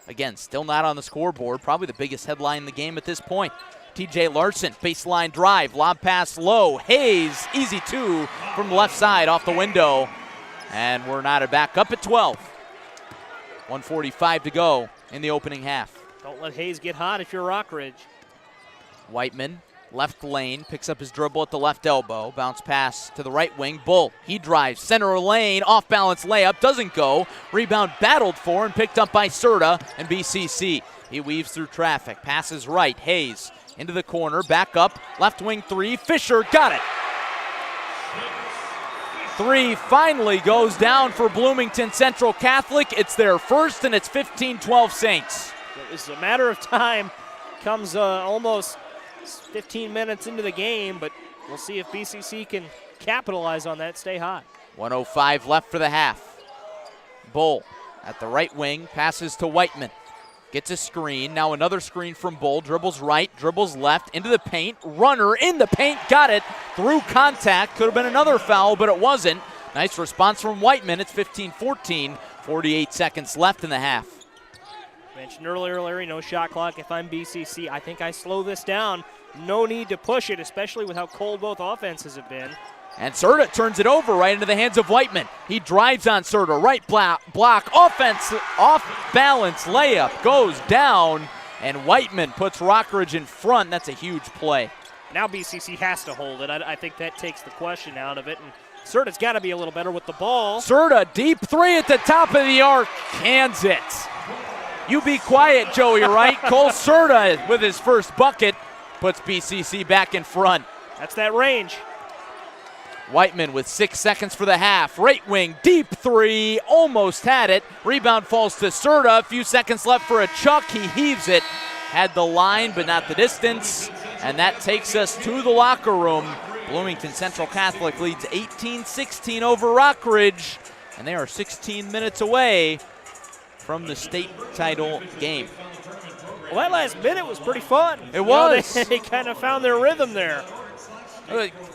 Again, still not on the scoreboard. Probably the biggest headline in the game at this point. TJ Larson, baseline drive, lob pass low. Hayes, easy two from the left side off the window. And we're not back up at 12. 1:45 to go in the opening half. Don't let Hayes get hot if you're Rockridge. Whiteman, left lane, picks up his dribble at the left elbow. Bounce pass to the right wing. Bull, he drives, center lane, off balance layup, doesn't go. Rebound battled for and picked up by Serta and BCC. He weaves through traffic, passes right. Hayes into the corner, back up, left wing three. Fisher got it. Three finally goes down for Bloomington Central Catholic. It's their first, and it's 15-12 Saints. It's a matter of time. Comes almost 15 minutes into the game, but we'll see if BCC can capitalize on that, stay hot. 1:05 left for the half. Bull at the right wing, passes to Whiteman. Gets a screen, now another screen from Bull, dribbles right, dribbles left, into the paint, runner in the paint, got it, through contact, could have been another foul, but it wasn't. Nice response from Whiteman, it's 15-14, 48 seconds left in the half. Mentioned earlier, Larry, no shot clock. If I'm BCC, I think I slow this down. No need to push it, especially with how cold both offenses have been. And Serta turns it over right into the hands of Whiteman. He drives on Serta, right block, offense, off balance layup, goes down, and Whiteman puts Rockridge in front. That's a huge play. Now BCC has to hold it. I think that takes the question out of it, and Serta's got to be a little better with the ball. Serta, deep three at the top of the arc, cans it. You be quiet, Joey, right? Cole Serta with his first bucket puts BCC back in front. That's that range. Whiteman with 6 seconds for the half. Right wing, deep three, almost had it. Rebound falls to Serta. A few seconds left for a chuck. He heaves it. Had the line, but not the distance. And that takes us to the locker room. Bloomington Central Catholic leads 18-16 over Rockridge. And they are 16 minutes away from the state title game. Well, that last minute was pretty fun. It was. They kind of found their rhythm there.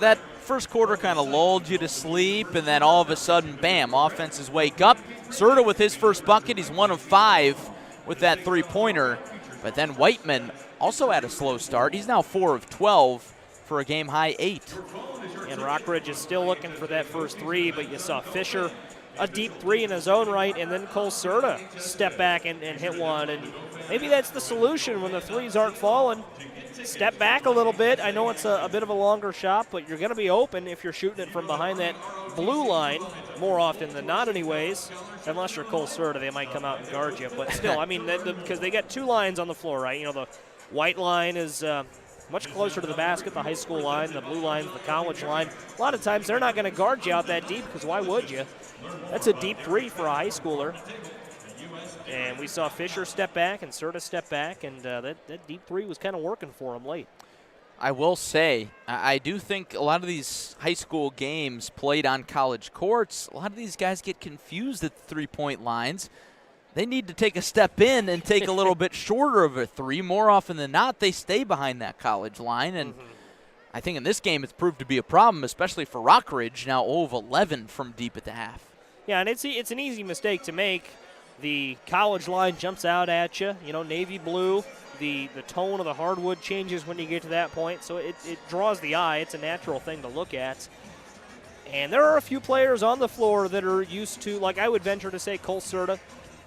That first quarter kind of lulled you to sleep, and then all of a sudden, bam, offenses wake up. Serta with his first bucket, he's 1 of 5 with that three-pointer. But then Whiteman also had a slow start. He's now 4 of 12 for a game-high 8. And Rockridge is still looking for that first three, but you saw Fisher a deep three in his own right, and then Cole Serta step back and hit one. And maybe that's the solution when the threes aren't falling. Step back a little bit. I know it's a bit of a longer shot, but you're going to be open if you're shooting it from behind that blue line more often than not anyways. Unless you're Cole Serta, they might come out and guard you. But still, I mean, because they got two lines on the floor, right? You know, the white line is much closer to the basket, the high school line. The blue line is the college line. A lot of times they're not going to guard you out that deep because why would you? That's a deep three for a high schooler. And we saw Fisher step back and Serta step back, and that deep three was kind of working for him late. I will say, I do think a lot of these high school games played on college courts, a lot of these guys get confused at the three-point lines. They need to take a step in and take a little bit shorter of a three. More often than not, they stay behind that college line. And I think in this game it's proved to be a problem, especially for Rockridge, now 0 of 11 from deep at the half. Yeah, and it's an easy mistake to make. The college line jumps out at you, you know, navy blue. The tone of the hardwood changes when you get to that point, so it draws the eye. It's a natural thing to look at. And there are a few players on the floor that are used to, like I would venture to say, Cole Serta,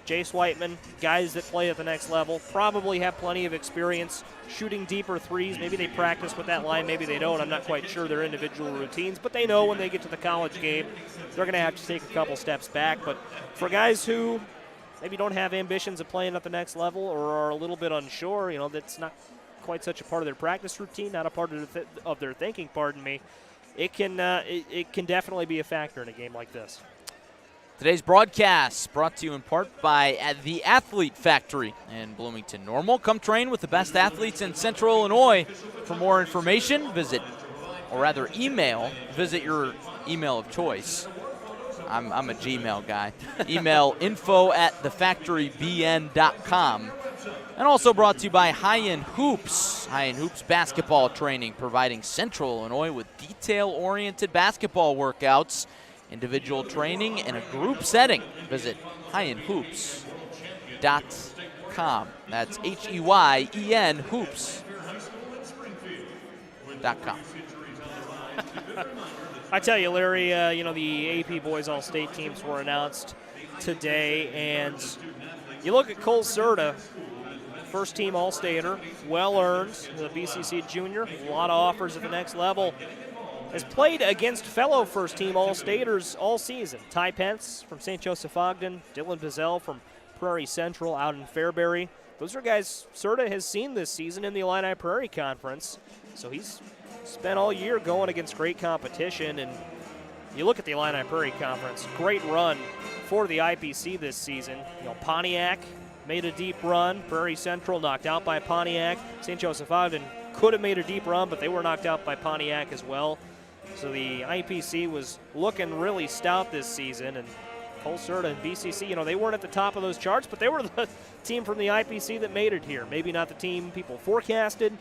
Jace Whiteman, guys that play at the next level, probably have plenty of experience shooting deeper threes. Maybe they practice with that line, maybe they don't. I'm not quite sure their individual routines, but they know when they get to the college game, they're going to have to take a couple steps back. But for guys who maybe don't have ambitions of playing at the next level or are a little bit unsure, you know, that's not quite such a part of their practice routine, not a part of their thinking, pardon me. It can definitely be a factor in a game like this. Today's broadcast brought to you in part by the Athlete Factory in Bloomington Normal. Come train with the best athletes in Central Illinois. For more information, visit your email of choice. I'm a Gmail guy. Email info@thefactorybn.com And also brought to you by High End Hoops. High End Hoops basketball training, providing Central Illinois with detail-oriented basketball workouts, individual training, and a group setting. Visit highendhoops.com. That's H-E-Y-E-N hoops.com. I tell you, Larry, the AP Boys All-State teams were announced today, and you look at Cole Serta, first-team All-Stater, well-earned, the BCC junior, a lot of offers at the next level. Has played against fellow first-team All-Staters all season. Ty Pence from St. Joseph Ogden, Dylan Bizzell from Prairie Central out in Fairbury. Those are guys Serta has seen this season in the Illini Prairie Conference, so he's spent all year going against great competition. And you look at the Illini Prairie Conference, great run for the IPC this season. Pontiac made a deep run. Prairie Central knocked out by Pontiac. St. Joseph Ogden could have made a deep run, but they were knocked out by Pontiac as well. So the IPC was looking really stout this season, and Cole Serta and BCC, they weren't at the top of those charts, but they were the team from the IPC that made it here. Maybe not the team people forecasted.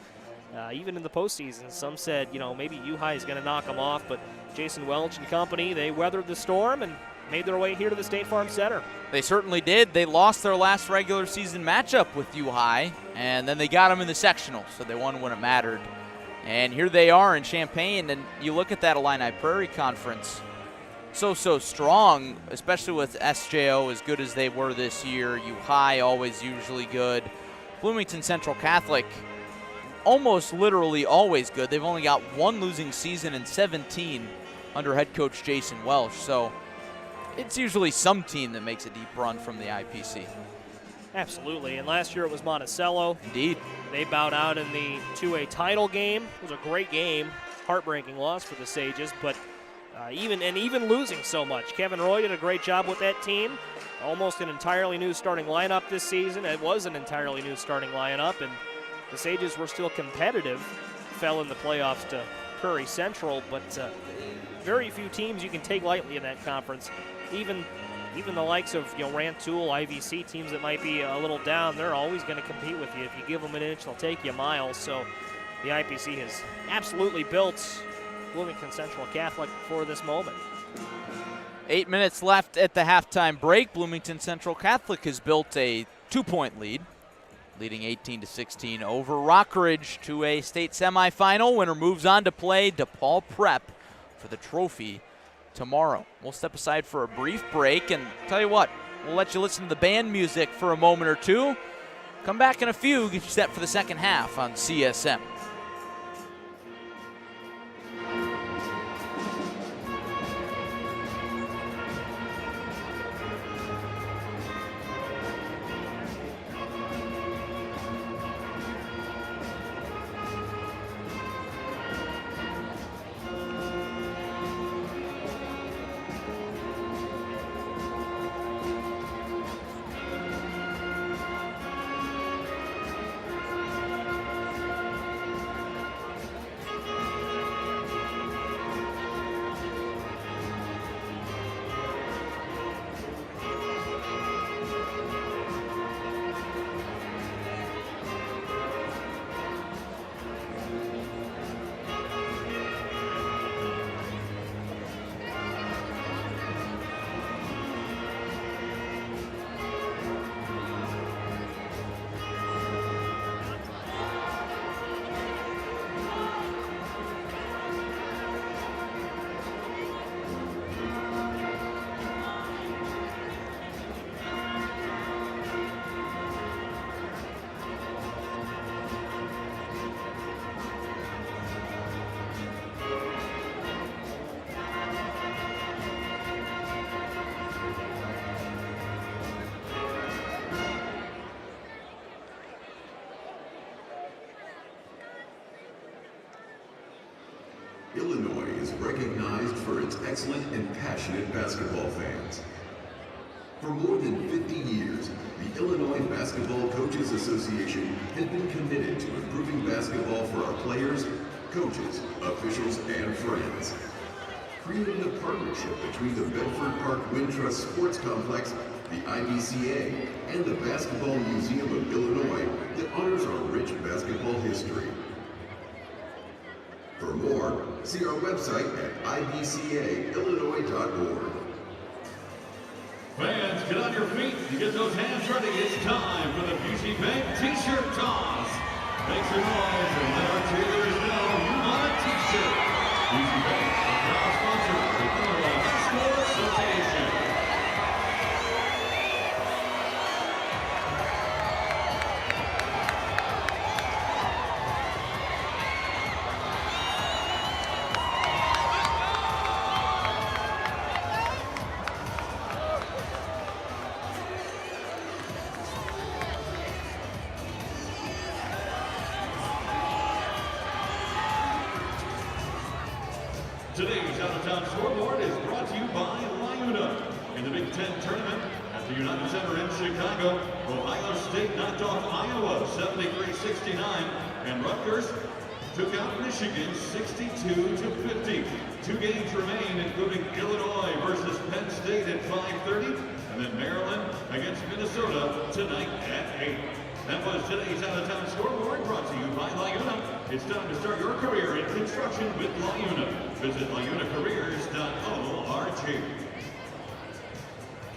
Even in the postseason, some said, maybe U-High is going to knock them off, but Jason Welch and company, they weathered the storm and made their way here to the State Farm Center. They certainly did. They lost their last regular season matchup with U-High, and then they got them in the sectional, so they won when it mattered. And here they are in Champaign, and you look at that Illini Prairie Conference, so strong, especially with SJO as good as they were this year. U-High always usually good. Bloomington Central Catholic, almost literally always good. They've only got one losing season in 17 under head coach Jason Welch. So it's usually some team that makes a deep run from the IPC. Absolutely. And last year it was Monticello. Indeed. They bowed out in the 2A title game. It was a great game. Heartbreaking loss for the Sages, but even losing so much. Kevin Roy did a great job with that team. Almost an entirely new starting lineup this season. It was an entirely new starting lineup, and the Sages were still competitive, fell in the playoffs to Prairie Central, but very few teams you can take lightly in that conference. Even the likes of Rantoul, IVC, teams that might be a little down, they're always going to compete with you. If you give them an inch, they'll take you miles. So the IPC has absolutely built Bloomington Central Catholic for this moment. 8 minutes left at the halftime break. Bloomington Central Catholic has built a 2-point lead, leading 18-16 over Rockridge to a state semifinal. Winner moves on to play DePaul Prep for the trophy tomorrow. We'll step aside for a brief break, and tell you what, we'll let you listen to the band music for a moment or two. Come back in a few, get you set for the second half on CSM. Illinois is recognized for its excellent and passionate basketball fans. For more than 50 years, the Illinois Basketball Coaches Association has been committed to improving basketball for our players, coaches, officials, and friends. created a partnership between the Bedford Park Wintrust Sports Complex, the IBCA, and the Basketball Museum of Illinois that honors our rich basketball history. For more, see our website at ibcaillinois.org. Fans, get on your feet and get those hands ready. It's time for the Beauty Bank T-shirt toss. Make some noise and let our cheerleaders know you want a T-shirt. Beauty Bank, a proud sponsor of the Illinois Basketball Association. Today's out-of-town scoreboard is brought to you by Lyuna. In the Big Ten tournament at the United Center in Chicago, Ohio State knocked off Iowa 73-69, and Rutgers took out Michigan 62-50. 2 games remain, including Illinois versus Penn State at 5:30, and then Maryland against Minnesota tonight at 8. That was today's out-of-town scoreboard brought to you by Lyuna. It's time to start your career in construction with Lyuna. Visit LyunaCareers.org.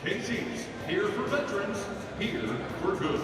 Casey's, here for veterans, here for good.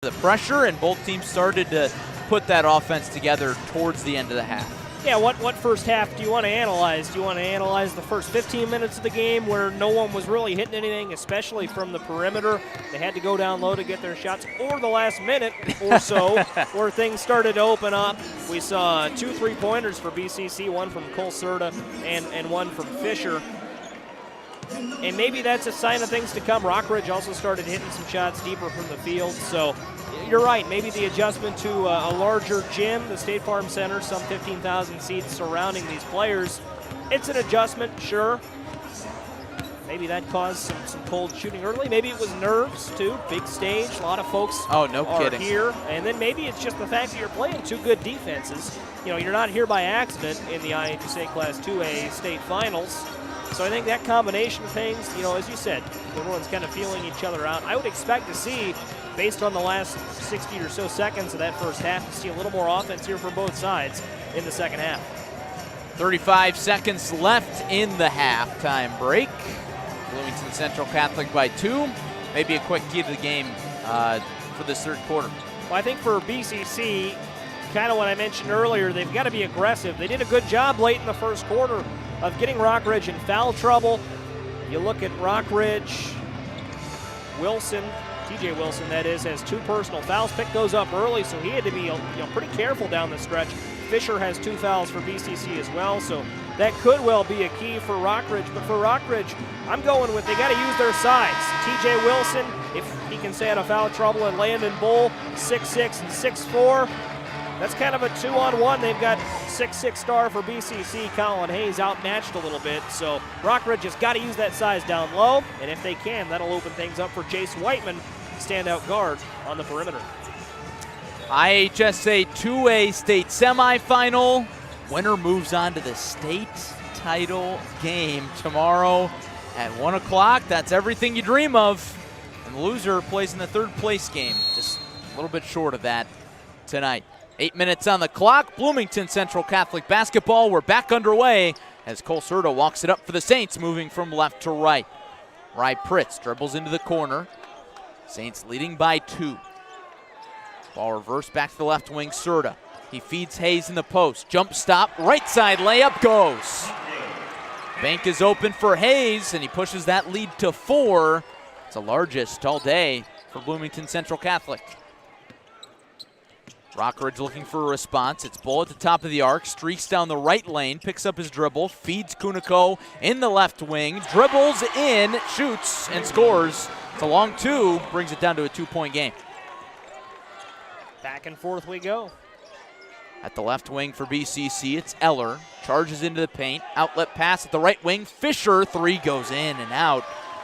The pressure, and both teams started to put that offense together towards the end of the half. Yeah, what first half do you want to analyze? Do you want to analyze the first 15 minutes of the game where no one was really hitting anything, especially from the perimeter? They had to go down low to get their shots, or the last minute or so where things started to open up. We saw 2 3-pointers for BCC, one from Cole Serta and one from Fisher. And maybe that's a sign of things to come. Rockridge also started hitting some shots deeper from the field. So you're right, maybe the adjustment to a larger gym, the State Farm Center, some 15,000 seats surrounding these players. It's an adjustment, sure. maybe that caused some cold shooting early. Maybe it was nerves, too. Big stage. A lot of folks are kidding. Here. And then maybe it's just the fact that you're playing two good defenses. You know, you're not here by accident in the IHSA Class 2A state finals. So I think that combination of things, you know, as you said, everyone's kind of feeling each other out. I would expect to see, based on the last 60 or so seconds of that first half, to see a little more offense here from both sides in the second half. 35 seconds left in the halftime break. Bloomington Central Catholic by 2. Maybe a quick key to the game for this third quarter. Well, I think for BCC, kind of what I mentioned earlier, they've got to be aggressive. They did a good job late in the first quarter of getting Rockridge in foul trouble. You look at Rockridge, Wilson, TJ Wilson that is, has 2 personal fouls, picked those up early, so he had to be pretty careful down the stretch. Fisher has 2 fouls for BCC as well, so that could well be a key for Rockridge. But for Rockridge, I'm going with they got to use their sides. TJ Wilson, if he can stay out of foul trouble, and Landon Bull, 6'6" and 6'4". That's kind of a 2-on-1. They've got 6'6" star for BCC. Colin Hayes outmatched a little bit. So Rockridge has got to use that size down low. And if they can, that'll open things up for Jace Whiteman, standout guard on the perimeter. IHSA 2A state semifinal. Winner moves on to the state title game tomorrow at 1 o'clock. That's everything you dream of. And the loser plays in the third place game. Just a little bit short of that tonight. 8 minutes on the clock. Bloomington Central Catholic basketball. We're back underway as Cole Serta walks it up for the Saints, moving from left to right. Rye Pritz dribbles into the corner. Saints leading by 2. Ball reversed back to the left wing, Serta. He feeds Hayes in the post. Jump stop, right side layup goes. Bank is open for Hayes, and he pushes that lead to 4. It's the largest all day for Bloomington Central Catholic. Rockridge looking for a response. It's Bull at the top of the arc, streaks down the right lane, picks up his dribble, feeds Kuniko in the left wing, dribbles in, shoots, and scores. It's a long 2, brings it down to a 2-point game. Back and forth we go. At the left wing for BCC, it's Eller. Charges into the paint, outlet pass at the right wing. Fisher, 3 goes in and out.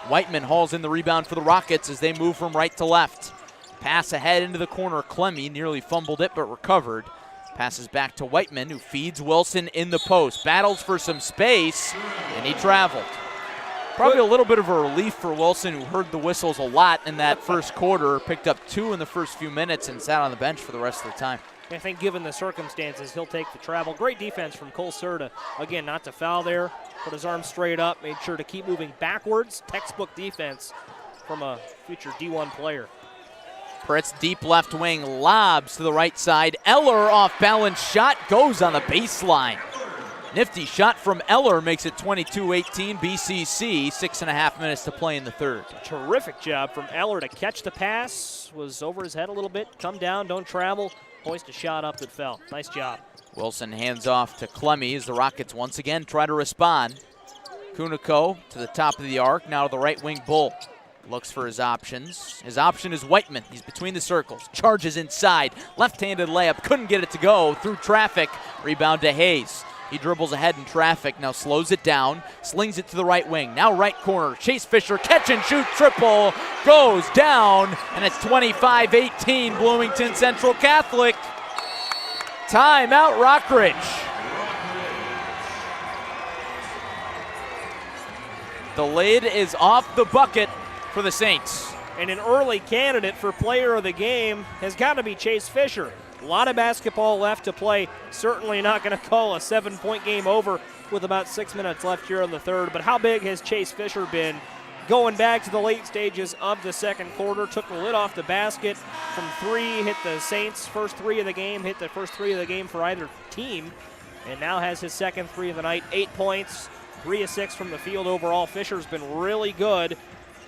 Whiteman hauls in the rebound for the Rockets as they move from right to left. Pass ahead into the corner. Clemmy nearly fumbled it but recovered. Passes back to Whiteman, who feeds Wilson in the post. Battles for some space, and he traveled. Probably a little bit of a relief for Wilson, who heard the whistles a lot in that first quarter. Picked up 2 in the first few minutes and sat on the bench for the rest of the time. I think given the circumstances, he'll take the travel. Great defense from Cole Serta. Again, not to foul there. Put his arm straight up. Made sure to keep moving backwards. Textbook defense from a future D1 player. Pritz deep left wing, lobs to the right side. Eller off balance shot, goes on the baseline. Nifty shot from Eller makes it 22-18 BCC. 6.5 minutes to play in the third. Terrific job from Eller to catch the pass. Was over his head a little bit. Come down, don't travel. Hoist a shot up that fell. Nice job. Wilson hands off to Clemmy as the Rockets once again try to respond. Kuniko to the top of the arc, now to the right wing. Bull looks for his options. His option is Whiteman. He's between the circles. Charges inside. Left-handed layup. Couldn't get it to go. Through traffic. Rebound to Hayes. He dribbles ahead in traffic. Now slows it down. Slings it to the right wing. Now right corner. Chase Fisher. Catch and shoot. Triple. Goes down. And it's 25-18 Bloomington Central Catholic. Timeout Rockridge. The lid is off the bucket for the Saints. And an early candidate for player of the game has got to be Chase Fisher. A lot of basketball left to play. Certainly not going to call a 7-point game over with about 6 minutes left here in the third. But how big has Chase Fisher been going back to the late stages of the second quarter? Took the lid off the basket from 3, hit the Saints' first 3 of the game, hit the first 3 of the game for either team, and now has his second 3 of the night. 8 points, 3 of 6 from the field overall. Fisher's been really good.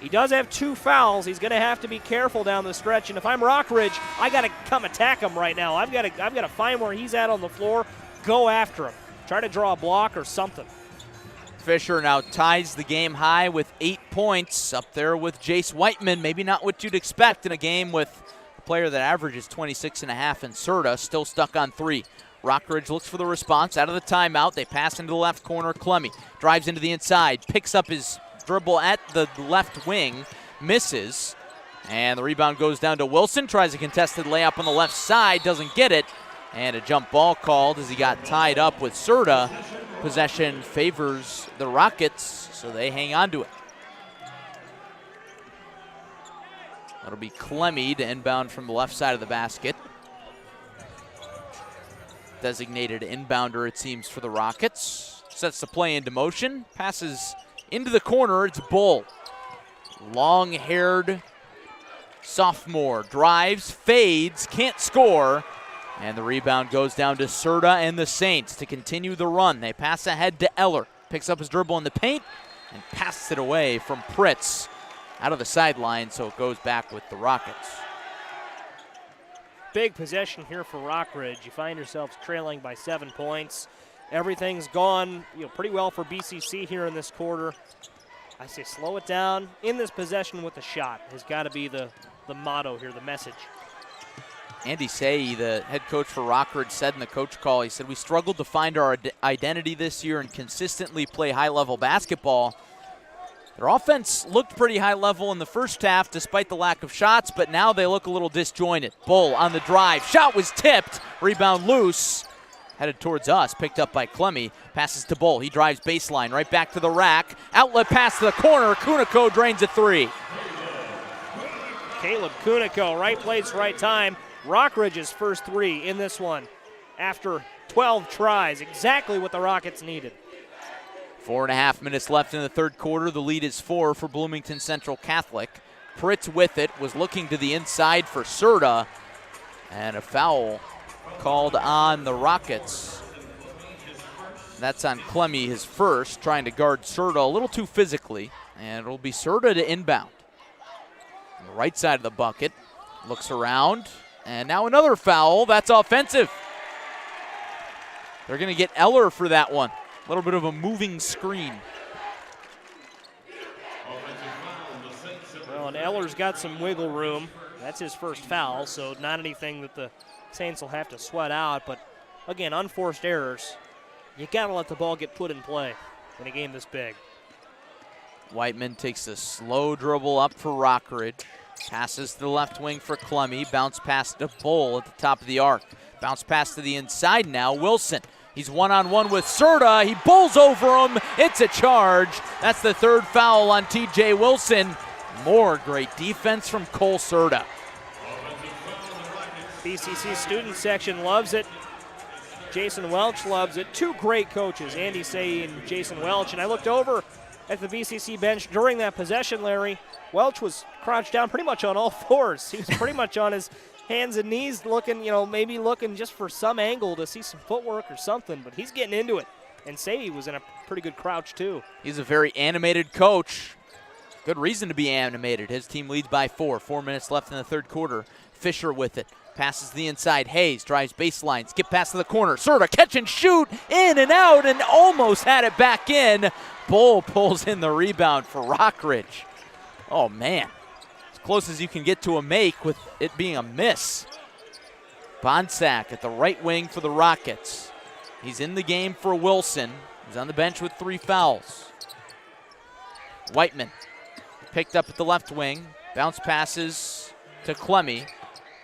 He does have 2 fouls. He's going to have to be careful down the stretch. And if I'm Rockridge, I got to come attack him right now. I've got to find where he's at on the floor, go after him, try to draw a block or something. Fisher now ties the game high with 8 points, up there with Jace Whiteman. Maybe not what you'd expect in a game with a player that averages 26.5, and Serta still stuck on 3. Rockridge looks for the response out of the timeout. They pass into the left corner. Clemmy drives into the inside, picks up his dribble at the left wing, misses. And the rebound goes down to Wilson, tries a contested layup on the left side, doesn't get it. And a jump ball called as he got tied up with Serta. Possession favors the Rockets, so they hang on to it. That'll be Clemmy to inbound from the left side of the basket. Designated inbounder, it seems, for the Rockets. Sets the play into motion, passes into the corner, it's Bull. Long-haired sophomore, drives, fades, can't score. And the rebound goes down to Serta and the Saints to continue the run. They pass ahead to Eller, picks up his dribble in the paint, and passes it away from Pritz out of the sideline, so it goes back with the Rockets. Big possession here for Rockridge. You find yourselves trailing by 7 points. Everything's gone pretty well for BCC here in this quarter. I say slow it down. In this possession with the shot has got to be the motto here, the message. Andy Say, the head coach for Rockridge, said in the coach call, he said, we struggled to find our identity this year and consistently play high-level basketball. Their offense looked pretty high level in the first half despite the lack of shots, but now they look a little disjointed. Bull on the drive. Shot was tipped. Rebound loose. Headed towards us. Picked up by Clemmy. Passes to Bull. He drives baseline right back to the rack. Outlet pass to the corner. Kuniko drains a three. Caleb Kuniko, right place, right time. Rockridge's first three in this one after 12 tries. Exactly what the Rockets needed. 4.5 minutes left in the third quarter. The lead is 4 for Bloomington Central Catholic. Pritz with it, was looking to the inside for Serta. And a foul called on the Rockets. That's on Clemmy, his first, trying to guard Serta a little too physically. And it'll be Serta to inbound. On the right side of the bucket, looks around. And now another foul. That's offensive. They're going to get Eller for that one. A little bit of a moving screen. Well, and Eller's got some wiggle room. That's his first foul, so not anything that the Saints will have to sweat out. But, again, unforced errors. You got to let the ball get put in play in a game this big. Whiteman takes a slow dribble up for Rockridge. Passes to the left wing for Clemmy. Bounce pass to Bull at the top of the arc. Bounce pass to the inside now. Wilson. He's one-on-one with Serta. He bowls over him. It's a charge. That's the third foul on TJ Wilson. More great defense from Cole Serta. BCC student section loves it. Jason Welch loves it. Two great coaches, Andy Say and Jason Welch. And I looked over at the BCC bench during that possession, Larry. Welch was crouched down pretty much on all fours. He was pretty much on his hands and knees looking, maybe looking just for some angle to see some footwork or something, but he's getting into it. And Sadie was in a pretty good crouch too. He's a very animated coach. Good reason to be animated. His team leads by 4. 4 minutes left in the third quarter. Fisher with it. Passes the inside. Hayes drives baseline. Skip pass to the corner. Serta catch and shoot. In and out and almost had it back in. Bull pulls in the rebound for Rockridge. Oh, man. As close as you can get to a make with it being a miss. Bonsack at the right wing for the Rockets. He's in the game for Wilson. He's on the bench with 3 fouls. Whiteman picked up at the left wing. Bounce passes to Clemmy.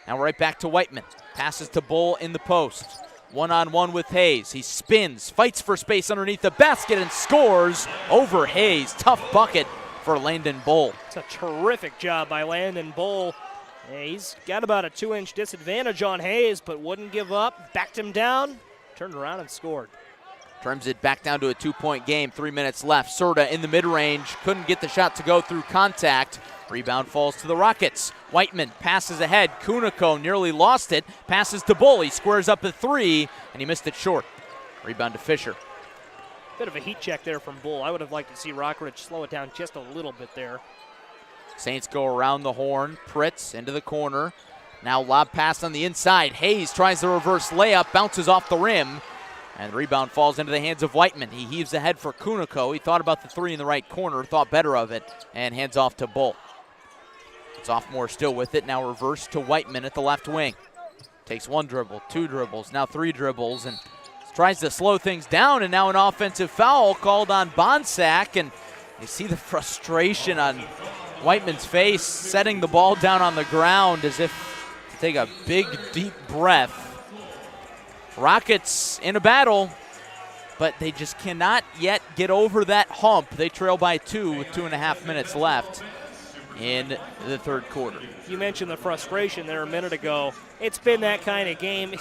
Now right back to Whiteman. Passes to Bull in the post. One-on-one with Hayes. He spins, fights for space underneath the basket, and scores over Hayes. Tough bucket for Landon Bull. It's a terrific job by Landon Bull. He's got about a 2-inch disadvantage on Hayes, but wouldn't give up. Backed him down, turned around and scored. Turns it back down to a 2-point game. 3 minutes left. Serta in the mid-range. Couldn't get the shot to go through contact. Rebound falls to the Rockets. Whiteman passes ahead. Kuniko nearly lost it. Passes to Bull. He squares up a 3, and he missed it short. Rebound to Fisher. Bit of a heat check there from Bull. I would have liked to see Rockridge slow it down just a little bit there. Saints go around the horn. Pritz into the corner. Now lob pass on the inside. Hayes tries the reverse layup. Bounces off the rim. And the rebound falls into the hands of Whiteman. He heaves ahead for Kuniko. He thought about the 3 in the right corner, thought better of it, and hands off to Bull. Sophomore still with it, now reversed to Whiteman at the left wing. Takes 1 dribble, 2 dribbles, now 3 dribbles, and tries to slow things down, and now an offensive foul called on Bonsack, and You see the frustration on Whiteman's face, setting the ball down on the ground as if to take a big, deep breath. Rockets in a battle, but they just cannot yet get over that hump. They trail by 2 with 2.5 minutes left in the third quarter. You mentioned the frustration there a minute ago. It's been that kind of game.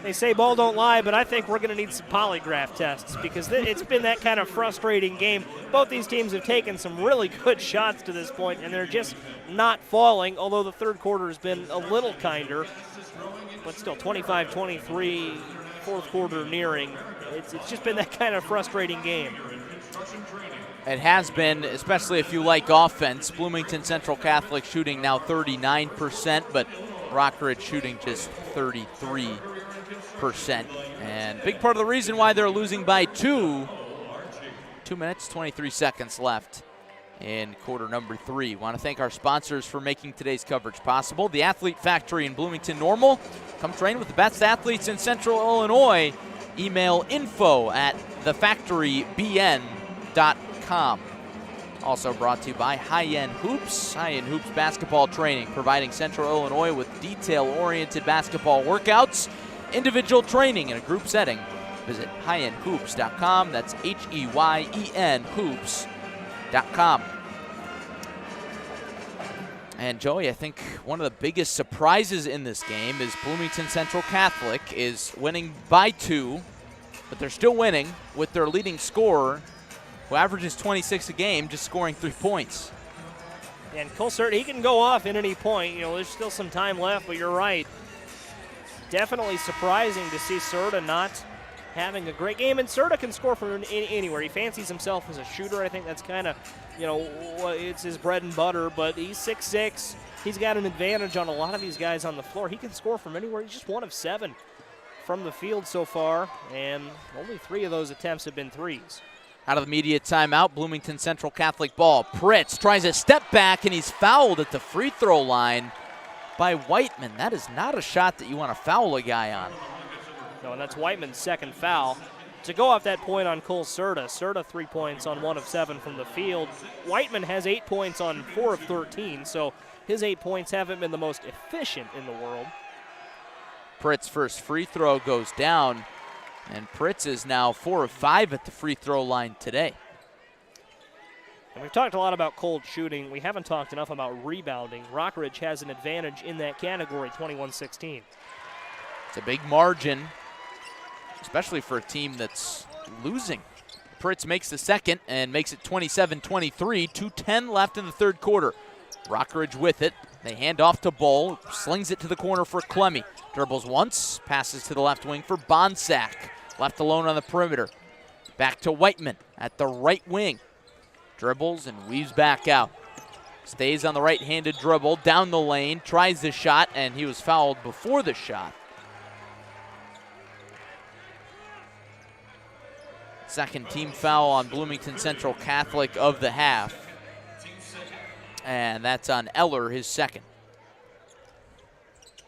They say ball don't lie, but I think we're going to need some polygraph tests because it's been that kind of frustrating game. Both these teams have taken some really good shots to this point, and they're just not falling, although the third quarter has been a little kinder. But still, 25-23, fourth quarter nearing. It's just been that kind of frustrating game. It has been, especially if you like offense. Bloomington Central Catholic shooting now 39%, but Rockridge shooting just 33%. And big part of the reason why they're losing by 2. 2 minutes, 23 seconds left in quarter number 3. Want to thank our sponsors for making today's coverage possible. The Athlete Factory in Bloomington Normal. Come train with the best athletes in Central Illinois. Email info@thefactorybn.com. Also brought to you by High End Hoops. High End Hoops basketball training, providing Central Illinois with detail-oriented basketball workouts, individual training in a group setting. Visit highendhoops.com. That's HEYEN hoops.com. And Joey, I think one of the biggest surprises in this game is Bloomington Central Catholic is winning by 2, but they're still winning with their leading scorer, who averages 26 a game, just scoring 3 points. And Colsert, he can go off at any point. You know, there's still some time left, but you're right. Definitely surprising to see Serta not having a great game. And Serta can score from anywhere. He fancies himself as a shooter. I think that's kind of, you know, it's his bread and butter. But he's 6'6". He's got an advantage on a lot of these guys on the floor. He can score from anywhere. He's just 1 of 7 from the field so far. And only 3 of those attempts have been threes. Out of the media timeout, Bloomington Central Catholic ball. Pritz tries a step back, and he's fouled at the free throw line by Whiteman. That is not a shot that you want to foul a guy on. No, and that's Whiteman's second foul. To go off that point on Cole Serta, Serta 3 points on 1 of 7 from the field. Whiteman has 8 points on 4 of 13, so his 8 points haven't been the most efficient in the world. Pritz's first free throw goes down, and Pritz is now 4 of 5 at the free throw line today. And we've talked a lot about cold shooting. We haven't talked enough about rebounding. Rockridge has an advantage in that category, 21-16. It's a big margin, especially for a team that's losing. Pritz makes the second and makes it 27-23, 2:10 left in the third quarter. Rockridge with it. They hand off to Bull, slings it to the corner for Clemmy. Dribbles once, passes to the left wing for Bonsack. Left alone on the perimeter. Back to Whiteman at the right wing. Dribbles and weaves back out. Stays on the right-handed dribble, down the lane, tries the shot, and he was fouled before the shot. Second team foul on Bloomington Central Catholic of the half. And that's on Eller, his second.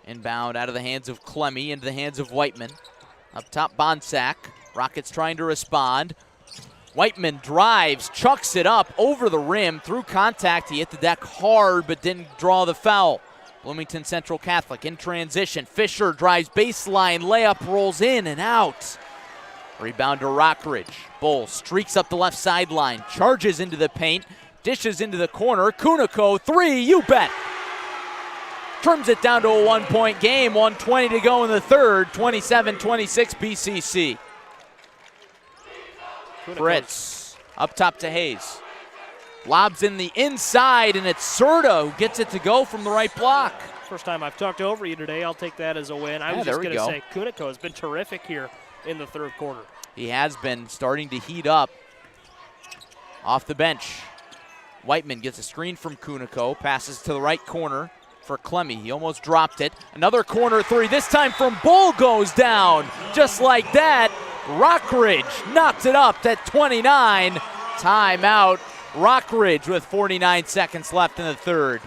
Inbound out of the hands of Clemmy into the hands of Whiteman. Up top, Bonsack. Rockets trying to respond. Whiteman drives, chucks it up over the rim, through contact. He hit the deck hard but didn't draw the foul. Bloomington Central Catholic in transition. Fisher drives baseline, layup rolls in and out. Rebound to Rockridge. Bull streaks up the left sideline, charges into the paint, dishes into the corner. Kuniko, 3, you bet. Trims it down to a 1-point game, 1:20 to go in the third, 27-26 BCC. Fritz up top to Hayes. Lobs in the inside, and it's Serta who gets it to go from the right block. First time I've talked over you today. I'll take that as a win. I was just going to say Kuniko has been terrific here in the third quarter. He has been starting to heat up off the bench. Whiteman gets a screen from Kuniko, passes to the right corner for Clemmy. He almost dropped it. Another corner 3, this time from Bull, goes down. Just like that, Rockridge knocks it up at 29. Timeout, Rockridge with 49 seconds left in the third.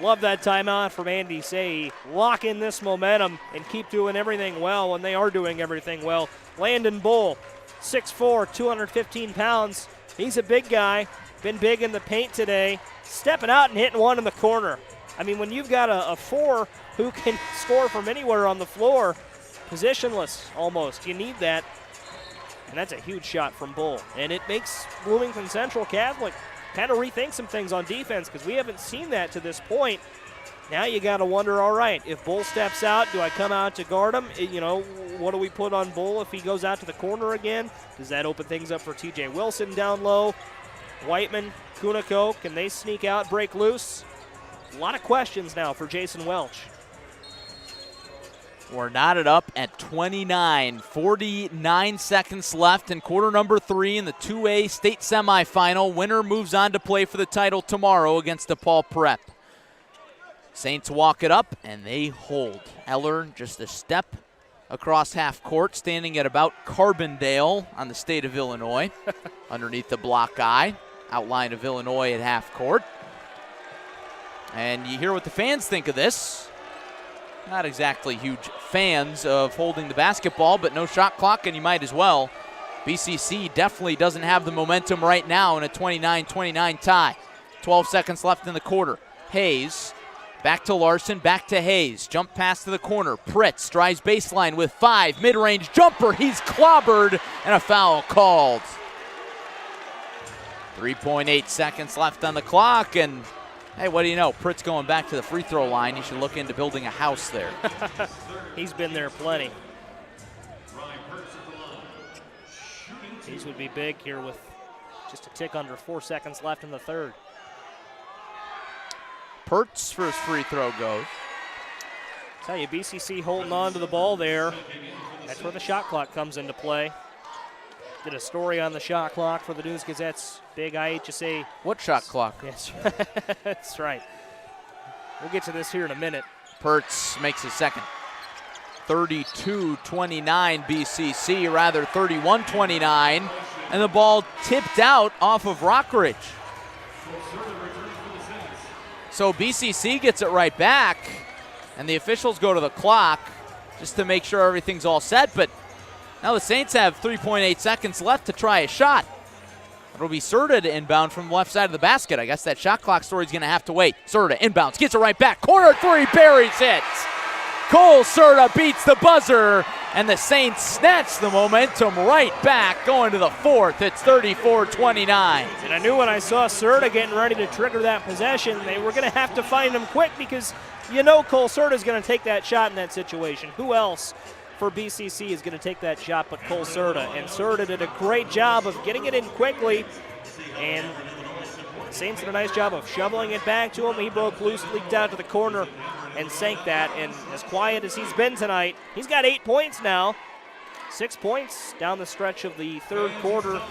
Love that timeout from Andy Say. Lock in this momentum and keep doing everything well when they are doing everything well. Landon Bull, 6'4", 215 pounds. He's a big guy, been big in the paint today, stepping out and hitting one in the corner. I mean, when you've got a 4 who can score from anywhere on the floor, positionless almost, you need that. And that's a huge shot from Bull. And it makes Bloomington Central Catholic kind of rethink some things on defense because we haven't seen that to this point. Now you got to wonder, all right, if Bull steps out, do I come out to guard him? What do we put on Bull if he goes out to the corner again? Does that open things up for TJ Wilson down low? Whiteman, Kuniko, can they sneak out, break loose? A lot of questions now for Jason Welch. We're knotted up at 29, 49 seconds left in quarter number 3 in the 2A state semifinal. Winner moves on to play for the title tomorrow against DePaul Prep. Saints walk it up, and they hold. Eller just a step across half court, standing at about Carbondale on the state of Illinois, underneath the block eye, outline of Illinois at half court. And you hear what the fans think of this. Not exactly huge fans of holding the basketball, but no shot clock, and you might as well. BCC definitely doesn't have the momentum right now in a 29-29 tie. 12 seconds left in the quarter. Hayes, back to Larson, back to Hayes. Jump pass to the corner. Pritz drives baseline with 5. Mid-range jumper. He's clobbered, and a foul called. 3.8 seconds left on the clock, and hey, what do you know? Pritz going back to the free throw line. You should look into building a house there. He's been there plenty. These would be big here with just a tick under 4 seconds left in the third. Pertz for his free throw goes. Tell you, BCC holding on to the ball there. That's where the shot clock comes into play. Did a story on the shot clock for the News Gazette's big IHSA. What shot clock? Yes, that's right. We'll get to this here in a minute. Pertz makes his second. 32-29 BCC, rather 31-29. And the ball tipped out off of Rockridge. So BCC gets it right back, and the officials go to the clock just to make sure everything's all set. But now the Saints have 3.8 seconds left to try a shot. It'll be Serta to inbound from the left side of the basket. I guess that shot clock story's going to have to wait. Serta inbounds, gets it right back. Corner 3, buries it. Cole Serta beats the buzzer, and the Saints snatch the momentum right back going to the fourth. It's 34-29. And I knew when I saw Serta getting ready to trigger that possession, they were going to have to find him quick because you know Cole Serta's going to take that shot in that situation. Who else for BCC is going to take that shot but Cole Serta? And Serta did a great job of getting it in quickly, and the Saints did a nice job of shoveling it back to him. He broke loose, leaked out to the corner, and sank that. And as quiet as he's been tonight, he's got 8 points now. 6 points down the stretch of the third quarter,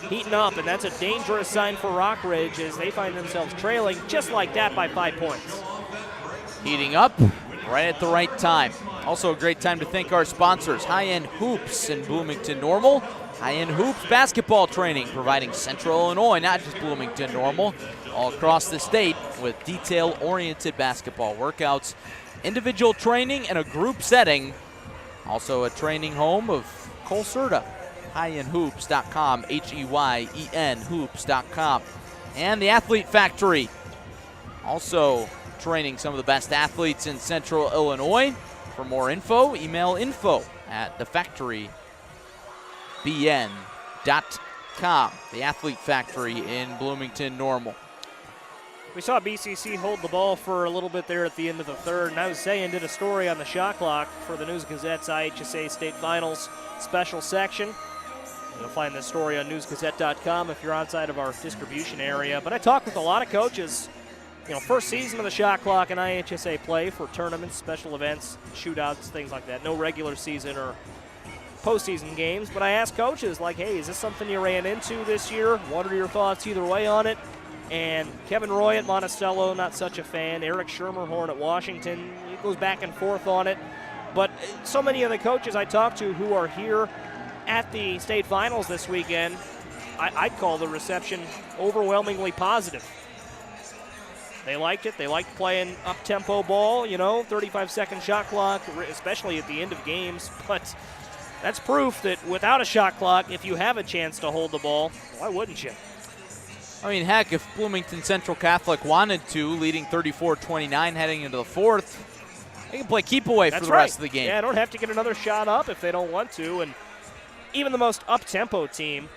heating up, and that's a dangerous sign for Rockridge as they find themselves trailing just like that by 5 points. Heating up right at the right time. Also a great time to thank our sponsors, High End Hoops in Bloomington Normal. High End Hoops basketball training, providing Central Illinois, not just Bloomington Normal, all across the state with detail-oriented basketball workouts, individual training, and a group setting. Also a training home of Cole Serta. HeyEnHoops.com, H-E-Y-E-N Hoops.com. And the Athlete Factory, also training some of the best athletes in Central Illinois. For more info, email info@thefactorybn.com. The Athlete Factory in Bloomington Normal. We saw BCC hold the ball for a little bit there at the end of the third, and I was saying, did a story on the shot clock for the News Gazette's IHSA State Finals special section. You'll find this story on newsgazette.com if you're outside of our distribution area. But I talked with a lot of coaches. First season of the shot clock in IHSA play for tournaments, special events, shootouts, things like that. No regular season or postseason games. But I asked coaches, like, hey, is this something you ran into this year? What are your thoughts either way on it? And Kevin Roy at Monticello, not such a fan. Eric Schermerhorn at Washington, he goes back and forth on it. But so many of the coaches I talked to who are here at the state finals this weekend, I'd call the reception overwhelmingly positive. They liked it. They liked playing up-tempo ball, 35-second shot clock, especially at the end of games. But That's proof that without a shot clock, if you have a chance to hold the ball, why wouldn't you? I mean, heck, if Bloomington Central Catholic wanted to, leading 34-29 heading into the fourth, they can play keep away for the rest of the game. Yeah, don't have to get another shot up if they don't want to. And even the most up-tempo team,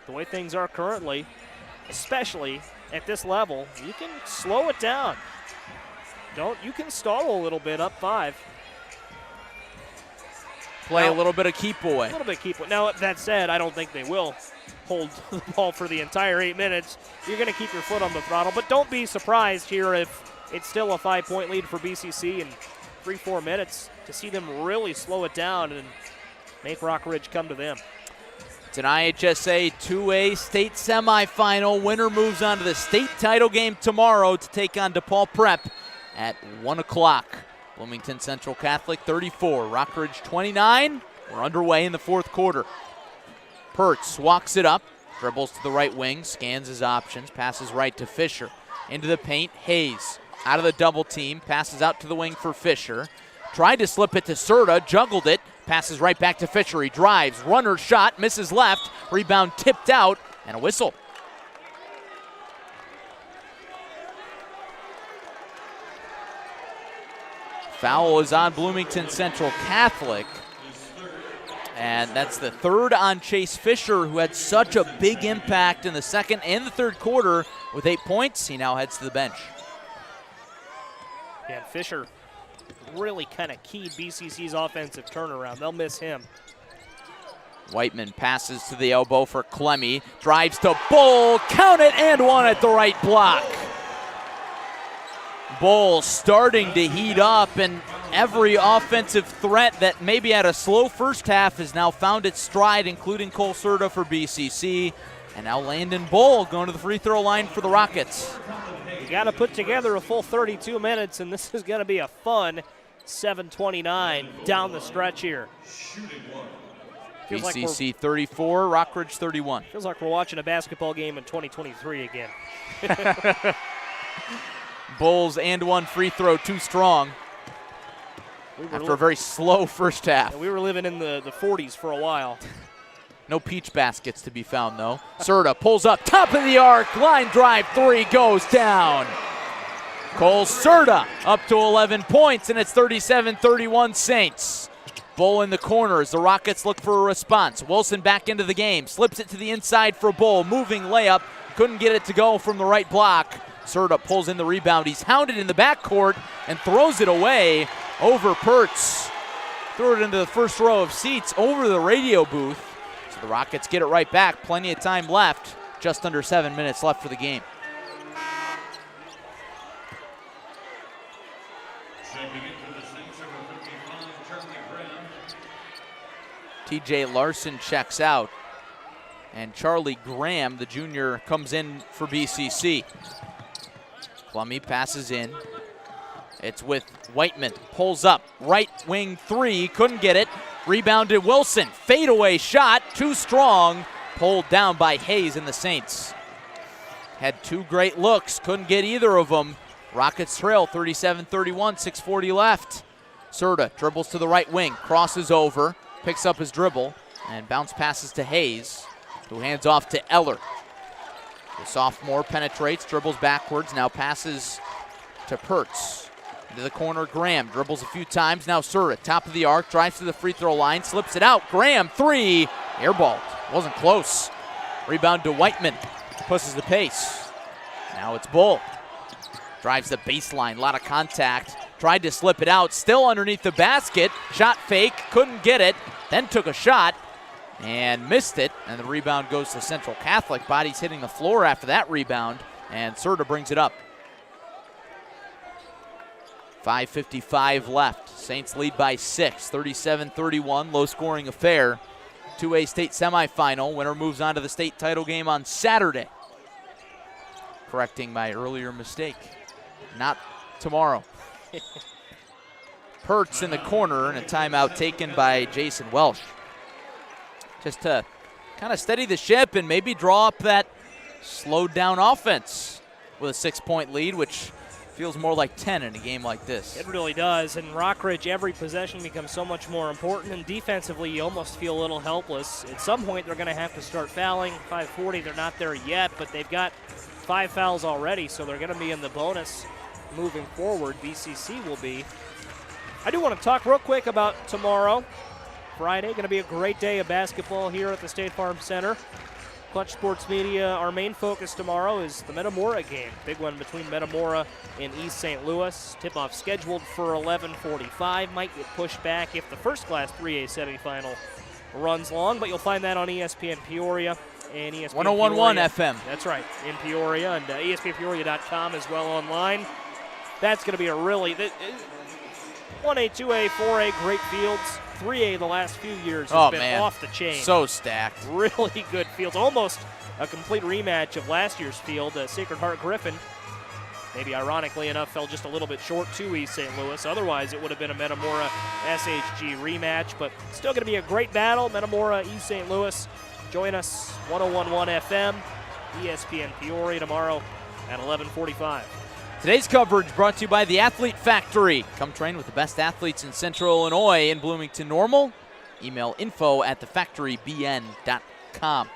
the way things are currently, especially at this level, you can slow it down. You can stall a little bit up 5. Play a little bit of keep away. A little bit of keep away. Now, that said, I don't think they will hold the ball for the entire 8 minutes. You're going to keep your foot on the throttle, but don't be surprised here if it's still a 5-point lead for BCC in 3-4 minutes to see them really slow it down and make Rockridge come to them. It's an IHSA 2A state semifinal. Winner moves on to the state title game tomorrow to take on DePaul Prep at 1 o'clock. Bloomington Central Catholic 34, Rockridge 29. We're underway in the fourth quarter. Pertz walks it up, dribbles to the right wing, scans his options, passes right to Fisher. Into the paint, Hayes out of the double team, passes out to the wing for Fisher. Tried to slip it to Serta, juggled it, passes right back to Fisher. He drives, runner shot, misses left, rebound tipped out, and a whistle. Foul is on Bloomington Central Catholic. And that's the third on Chase Fisher, who had such a big impact in the second and the third quarter with 8 points. He now heads to the bench. Yeah, Fisher really kind of keyed BCC's offensive turnaround. They'll miss him. Whiteman passes to the elbow for Clemmy. Drives to Bull. Count it and one at the right block. Bull starting to heat up, and every offensive threat that maybe had a slow first half has now found its stride, including Cole Serta for BCC. And now Landon Bull going to the free throw line for the Rockets. You got to put together a full 32 minutes, and this is going to be a fun 7:29 down the stretch here. BCC 34, Rockridge 31. Feels like we're watching a basketball game in 2023 again. Bulls and one free throw too strong after a very slow first half. Yeah, we were living in the 40s for a while. No peach baskets to be found, though. Serta pulls up, top of the arc, line drive, 3 goes down. Cole Serta up to 11 points, and it's 37-31 Saints. Bull in the corner as the Rockets look for a response. Wilson back into the game, slips it to the inside for Bull, moving layup, couldn't get it to go from the right block. Serta pulls in the rebound. He's hounded in the backcourt and throws it away over Pertz. Threw it into the first row of seats over the radio booth. So the Rockets get it right back. Plenty of time left. Just under 7 minutes left for the game. TJ Larson checks out. And Charlie Graham, the junior, comes in for BCC. Clemmy passes in. It's with Whiteman. Pulls up. Right wing 3. Couldn't get it. Rebounded Wilson. Fadeaway shot. Too strong. Pulled down by Hayes and the Saints. Had 2 great looks. Couldn't get either of them. Rockets trail 37-31. 6:40 left. Serta dribbles to the right wing. Crosses over. Picks up his dribble. And bounce passes to Hayes, who hands off to Eller. The sophomore penetrates, dribbles backwards, now passes to Pertz. Into the corner, Graham dribbles a few times. Now Serta, top of the arc, drives to the free throw line, slips it out. Graham, 3, airballed. Wasn't close. Rebound to Whiteman, pushes the pace. Now it's Bull. Drives the baseline, a lot of contact. Tried to slip it out, still underneath the basket. Shot fake, couldn't get it, then took a shot and missed it, and the rebound goes to Central Catholic. Bodies hitting the floor after that rebound, and Serta brings it up. 5:55 left. Saints lead by 6, 37-31, low-scoring affair. 2A state semifinal. Winner moves on to the state title game on Saturday. Correcting my earlier mistake. Not tomorrow. Pertz in the corner, and a timeout taken by Jason Welsh. Just to kind of steady the ship and maybe draw up that slowed down offense with a 6-point lead, which Feels more like 10 in a game like this. It really does. And Rockridge, every possession becomes so much more important. And defensively, you almost feel a little helpless. At some point, they're going to have to start fouling. 540, they're not there yet, but they've got 5 fouls already, so they're going to be in the bonus moving forward. BCC will be. I do want to talk real quick about tomorrow. Friday, going to be a great day of basketball here at the State Farm Center. Clutch Sports Media, our main focus tomorrow is the Metamora game. Big one between Metamora and East St. Louis. Tip-off scheduled for 11:45. Might get pushed back if the first class 3A semifinal runs long, but you'll find that on ESPN Peoria and ESPN 101.1 Peoria. FM. That's right, in Peoria, and ESPNPeoria.com as well online. That's going to be a really 1A, 2A, 4A, great fields. 3A the last few years has been off the chain. So stacked. Really good fields. Almost a complete rematch of last year's field. Sacred Heart Griffin, maybe ironically enough, fell just a little bit short to East St. Louis. Otherwise, it would have been a Metamora SHG rematch, but still going to be a great battle. Metamora, East St. Louis. Join us, 101.1 FM, ESPN Peoria tomorrow at 11:45. Today's coverage brought to you by the Athlete Factory. Come train with the best athletes in Central Illinois in Bloomington Normal. Email info@thefactorybn.com.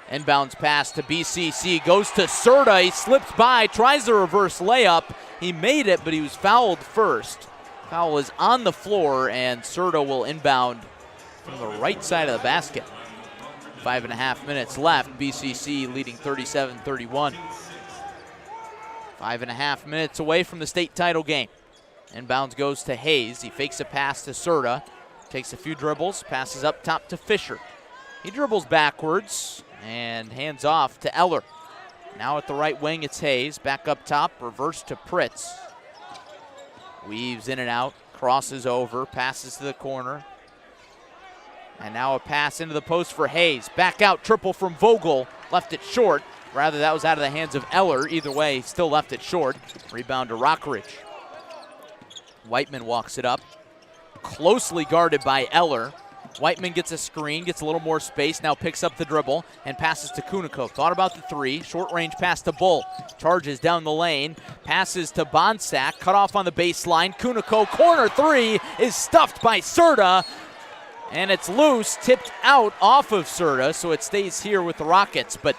Inbounds pass to BCC, goes to Serta. He slips by, tries the reverse layup. He made it, but he was fouled first. Foul is on the floor, and Serta will inbound from the right side of the basket. 5.5 minutes left. BCC leading 37-31. 5.5 minutes away from the state title game. Inbounds goes to Hayes. He fakes a pass to Serta. Takes a few dribbles, passes up top to Fisher. He dribbles backwards and hands off to Eller. Now at the right wing, it's Hayes. Back up top, reverse to Pritz. Weaves in and out, crosses over, passes to the corner. And now a pass into the post for Hayes. Back out, triple from Vogel. Left it short. Rather, that was out of the hands of Eller. Either way, still left it short. Rebound to Rockridge. Whiteman walks it up. Closely guarded by Eller. Whiteman gets a screen, gets a little more space, now picks up the dribble and passes to Kuniko. Thought about the three, short range pass to Bull. Charges down the lane, passes to Bonsack, cut off on the baseline. Kuniko, corner three is stuffed by Serta. And it's loose, tipped out off of Serta, so it stays here with the Rockets. But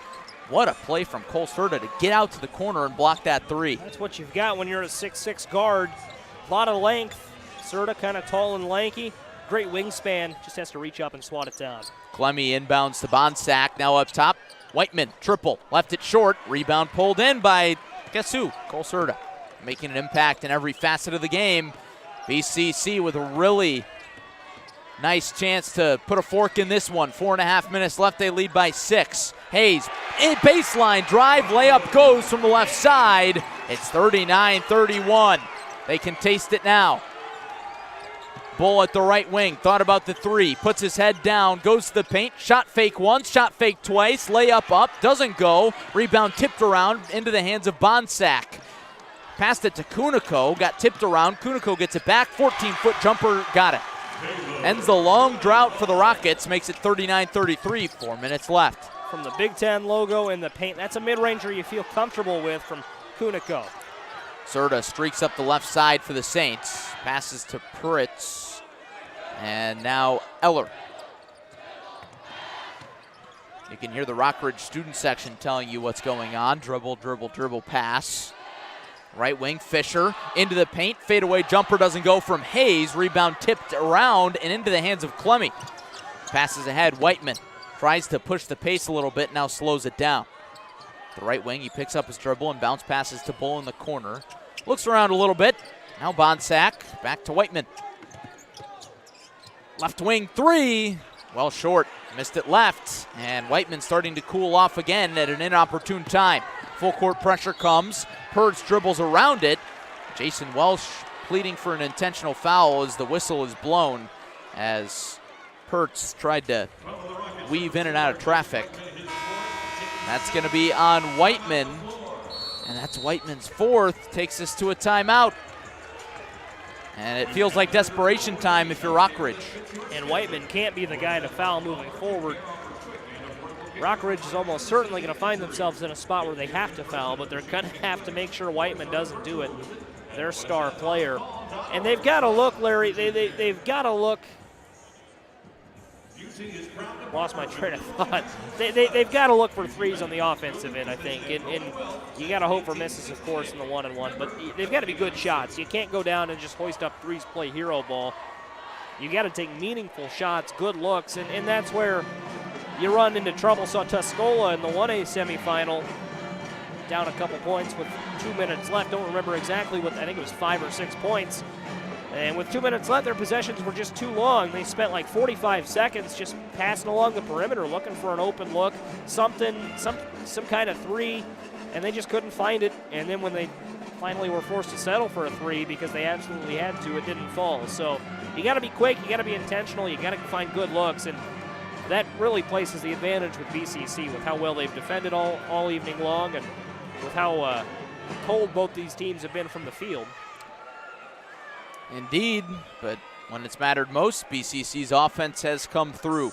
what a play from Cole Serta to get out to the corner and block that three. That's what you've got when you're a 6'6 guard. A lot of length. Serta kind of tall and lanky. Great wingspan, just has to reach up and swat it down. Clemmy inbounds to Bonsack, now up top. Whiteman, triple, left it short. Rebound pulled in by, guess who? Cole Serta. Making an impact in every facet of the game. BCC with a really nice chance to put a fork in this one. 4.5 minutes left, they lead by 6. Hayes, baseline drive, layup goes from the left side. It's 39-31. They can taste it now. Bull at the right wing, thought about the three, puts his head down, goes to the paint, shot fake once, shot fake twice, layup up, doesn't go. Rebound tipped around into the hands of Bonsack. Passed it to Kuniko, got tipped around. Kuniko gets it back, 14-foot jumper, got it. Ends the long drought for the Rockets, makes it 39-33, 4 minutes left. From the Big Ten logo in the paint, that's a mid-ranger you feel comfortable with from Kuniko. Serta streaks up the left side for the Saints, passes to Pritz, and now Eller. You can hear the Rockridge student section telling you what's going on. Dribble, dribble, dribble, pass. Right wing, Fisher into the paint. Fadeaway jumper doesn't go from Hayes. Rebound tipped around and into the hands of Clemmy. Passes ahead, Whiteman tries to push the pace a little bit, now slows it down. The right wing, he picks up his dribble and bounce passes to Bull in the corner. Looks around a little bit. Now Bonsack, back to Whiteman. Left wing three, well short, missed it left. And Whiteman starting to cool off again at an inopportune time. Full court pressure comes, Purds dribbles around it. Jason Welsh pleading for an intentional foul as the whistle is blown as Purds tried to weave in and out of traffic. That's going to be on Whiteman, and that's Whiteman's fourth. Takes us to a timeout. And it feels like desperation time if you're Rockridge. And Whiteman can't be the guy to foul moving forward. Rockridge is almost certainly going to find themselves in a spot where they have to foul, but they're going to have to make sure Whiteman doesn't do it, their star player. And they've got to look, Larry, they've got to look. Lost my train of thought. They've got to look for threes on the offensive end, I think. And you got to hope for misses, of course, in the one-on-one. But they've got to be good shots. You can't go down and just hoist up threes, play hero ball. You got to take meaningful shots, good looks, and that's where you run into trouble. Saw Tuscola in the 1A semifinal, down a couple points with 2 minutes left. Don't remember exactly what, I think it was 5 or 6 points. And with 2 minutes left, their possessions were just too long. They spent like 45 seconds just passing along the perimeter, looking for an open look, some kind of three, and they just couldn't find it. And then when they finally were forced to settle for a three because they absolutely had to, it didn't fall. So you got to be quick, you got to be intentional, you got to find good looks, and that really places the advantage with BCC with how well they've defended all evening long and with how cold both these teams have been from the field. Indeed, but when it's mattered most, BCC's offense has come through.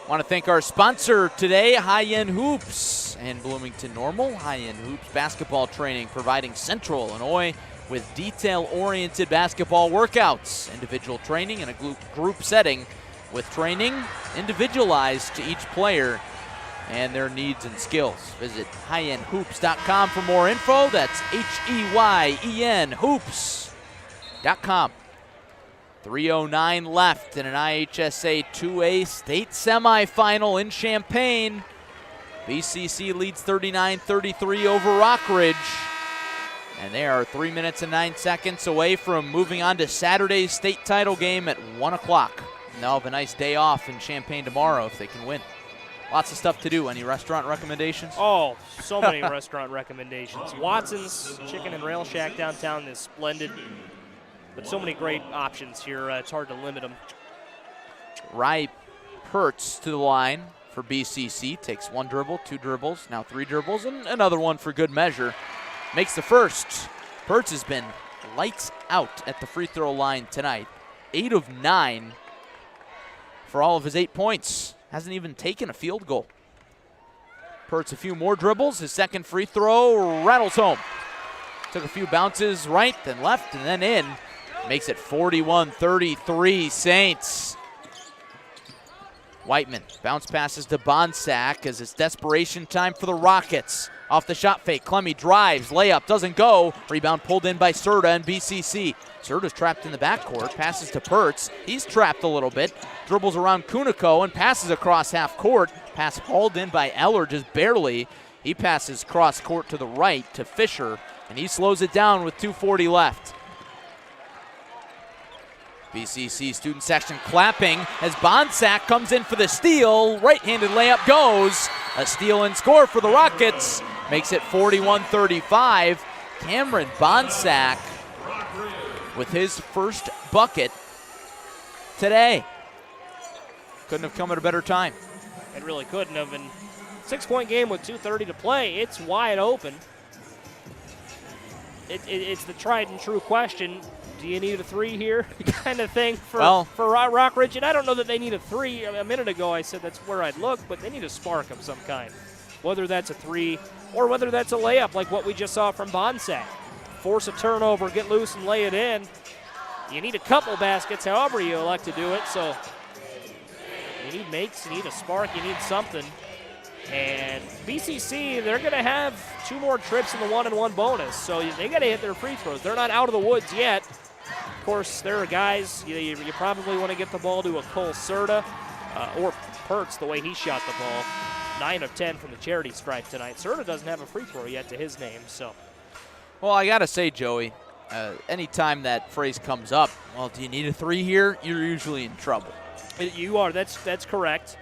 I want to thank our sponsor today, High End Hoops and Bloomington Normal. High End Hoops basketball training, providing Central Illinois with detail-oriented basketball workouts, individual training in a group setting with training individualized to each player and their needs and skills. Visit highendhoops.com for more info. That's HEYEN hoops.com. 3:09 left in an IHSA 2A state semifinal in Champaign. BCC leads 39-33 over Rockridge. And they are 3 minutes and 9 seconds away from moving on to Saturday's state title game at 1 o'clock. They'll have a nice day off in Champaign tomorrow if they can win. Lots of stuff to do. Any restaurant recommendations? Oh, so many restaurant recommendations. Watson's Chicken and Rail Shack downtown is splendid. But so many great options here, it's hard to limit them. Rye Pertz to the line for BCC. Takes 1 dribble, 2 dribbles, now 3 dribbles, and another one for good measure. Makes the first. Pertz has been lights out at the free throw line tonight. 8 of 9 for all of his 8 points. Hasn't even taken a field goal. Pertz a few more dribbles. His second free throw rattles home. Took a few bounces right, then left, and then in. Makes it 41-33 Saints. Whiteman bounce passes to Bonsack as it's desperation time for the Rockets. Off the shot fake, Clemmy drives, layup doesn't go. Rebound pulled in by Serta and BCC. Serta's trapped in the backcourt, passes to Pertz. He's trapped a little bit, dribbles around Kuniko and passes across half court. Pass hauled in by Eller just barely. He passes cross court to the right to Fisher, and he slows it down with 2:40 left. BCC student section clapping as Bonsack comes in for the steal. Right-handed layup goes. A steal and score for the Rockets. Makes it 41-35. Cameron Bonsack with his first bucket today. Couldn't have come at a better time. It really couldn't have. And 6-point game with 2:30 to play. It's wide open. It's the tried and true question. Do you need a three here kind of thing for Rockridge? And I don't know that they need a three. A minute ago I said that's where I'd look, but they need a spark of some kind. Whether that's a three or whether that's a layup like what we just saw from Bonsack. Force a turnover, get loose and lay it in. You need a couple baskets however you elect to do it. So you need makes, you need a spark, you need something. And BCC, they're going to have 2 more trips in the 1-and-1 bonus. So they got to hit their free throws. They're not out of the woods yet. Of course, there are guys, you probably want to get the ball to a Cole Serta or Pertz the way he shot the ball. 9 of 10 from the charity stripe tonight. Serta doesn't have a free throw yet to his name. So, well, I got to say, Joey, anytime that phrase comes up, well, do you need a three here? You're usually in trouble. You are. That's correct.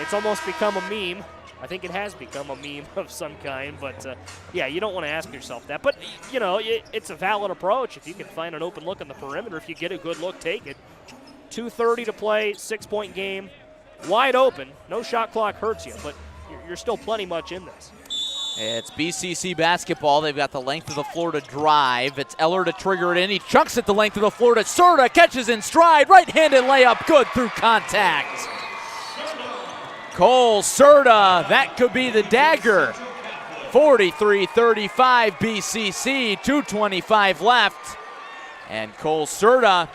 It's almost become a meme. I think it has become a meme of some kind, but yeah, you don't want to ask yourself that. But, you know, it's a valid approach. If you can find an open look on the perimeter, if you get a good look, take it. 2:30 to play, 6-point game, wide open. No shot clock hurts you, but you're still plenty much in this. It's BCC basketball. They've got the length of the floor to drive. It's Eller to trigger it in. He chucks it the length of the floor to Serta. Catches in stride. Right-handed layup. Good through contact. Cole Serta, that could be the dagger. 43-35 BCC, 2:25 left. And Cole Serta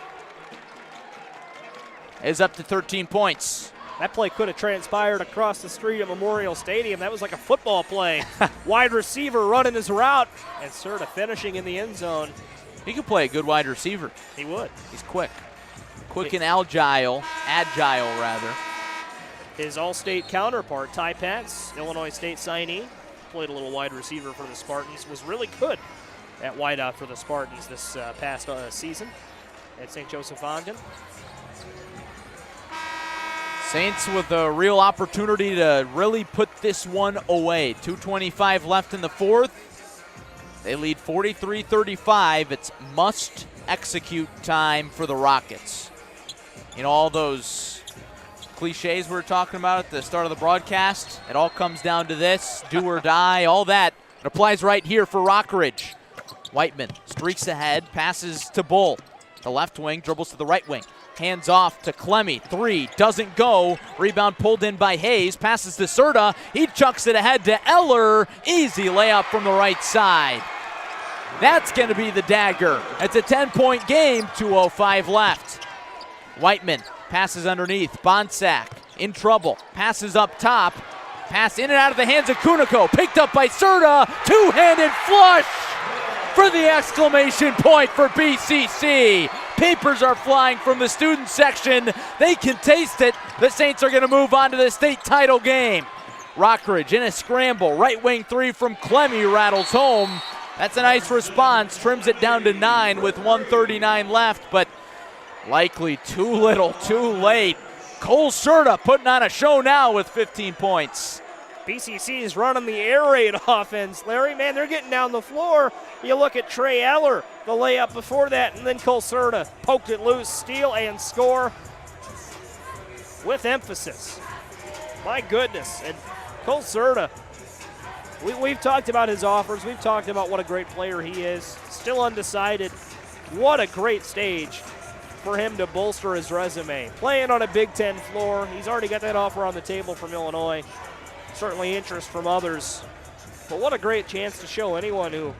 is up to 13 points. That play could have transpired across the street at Memorial Stadium. That was like a football play. Wide receiver running his route, and Serta finishing in the end zone. He could play a good wide receiver. He would. He's quick. Quick and agile rather. His All-State counterpart, Ty Pence, Illinois State signee, played a little wide receiver for the Spartans, was really good at wideout for the Spartans this past season at St. Joseph Ogden. Saints with a real opportunity to really put this one away. 2:25 left in the fourth. They lead 43-35. It's must execute time for the Rockets. You know, all those cliches we were talking about at the start of the broadcast, it all comes down to this, do or die, all that. It applies right here for Rockridge. Whiteman streaks ahead, passes to Bull. The left wing, dribbles to the right wing. Hands off to Clemmy, 3, doesn't go. Rebound pulled in by Hayes, passes to Serta. He chucks it ahead to Eller. Easy layup from the right side. That's going to be the dagger. It's a 10-point game, 2:05 left. Whiteman passes underneath. Bonsack in trouble. Passes up top. Pass in and out of the hands of Kuniko. Picked up by Serta. Two-handed flush for the exclamation point for BCC. Papers are flying from the student section. They can taste it. The Saints are going to move on to the state title game. Rockridge in a scramble. Right wing 3 from Clemmy rattles home. That's a nice response. Trims it down to 9 with 1:39 left, but likely too little, too late. Cole Serta putting on a show now with 15 points. BCC is running the air raid offense. Larry, man, they're getting down the floor. You look at Trey Eller, the layup before that, and then Cole Serta poked it loose, steal and score with emphasis. My goodness. And Cole Serta, we've talked about his offers. We've talked about what a great player he is. Still undecided. What a great stage for him to bolster his resume. Playing on a Big Ten floor. He's already got that offer on the table from Illinois. Certainly interest from others. But what a great chance to show anyone who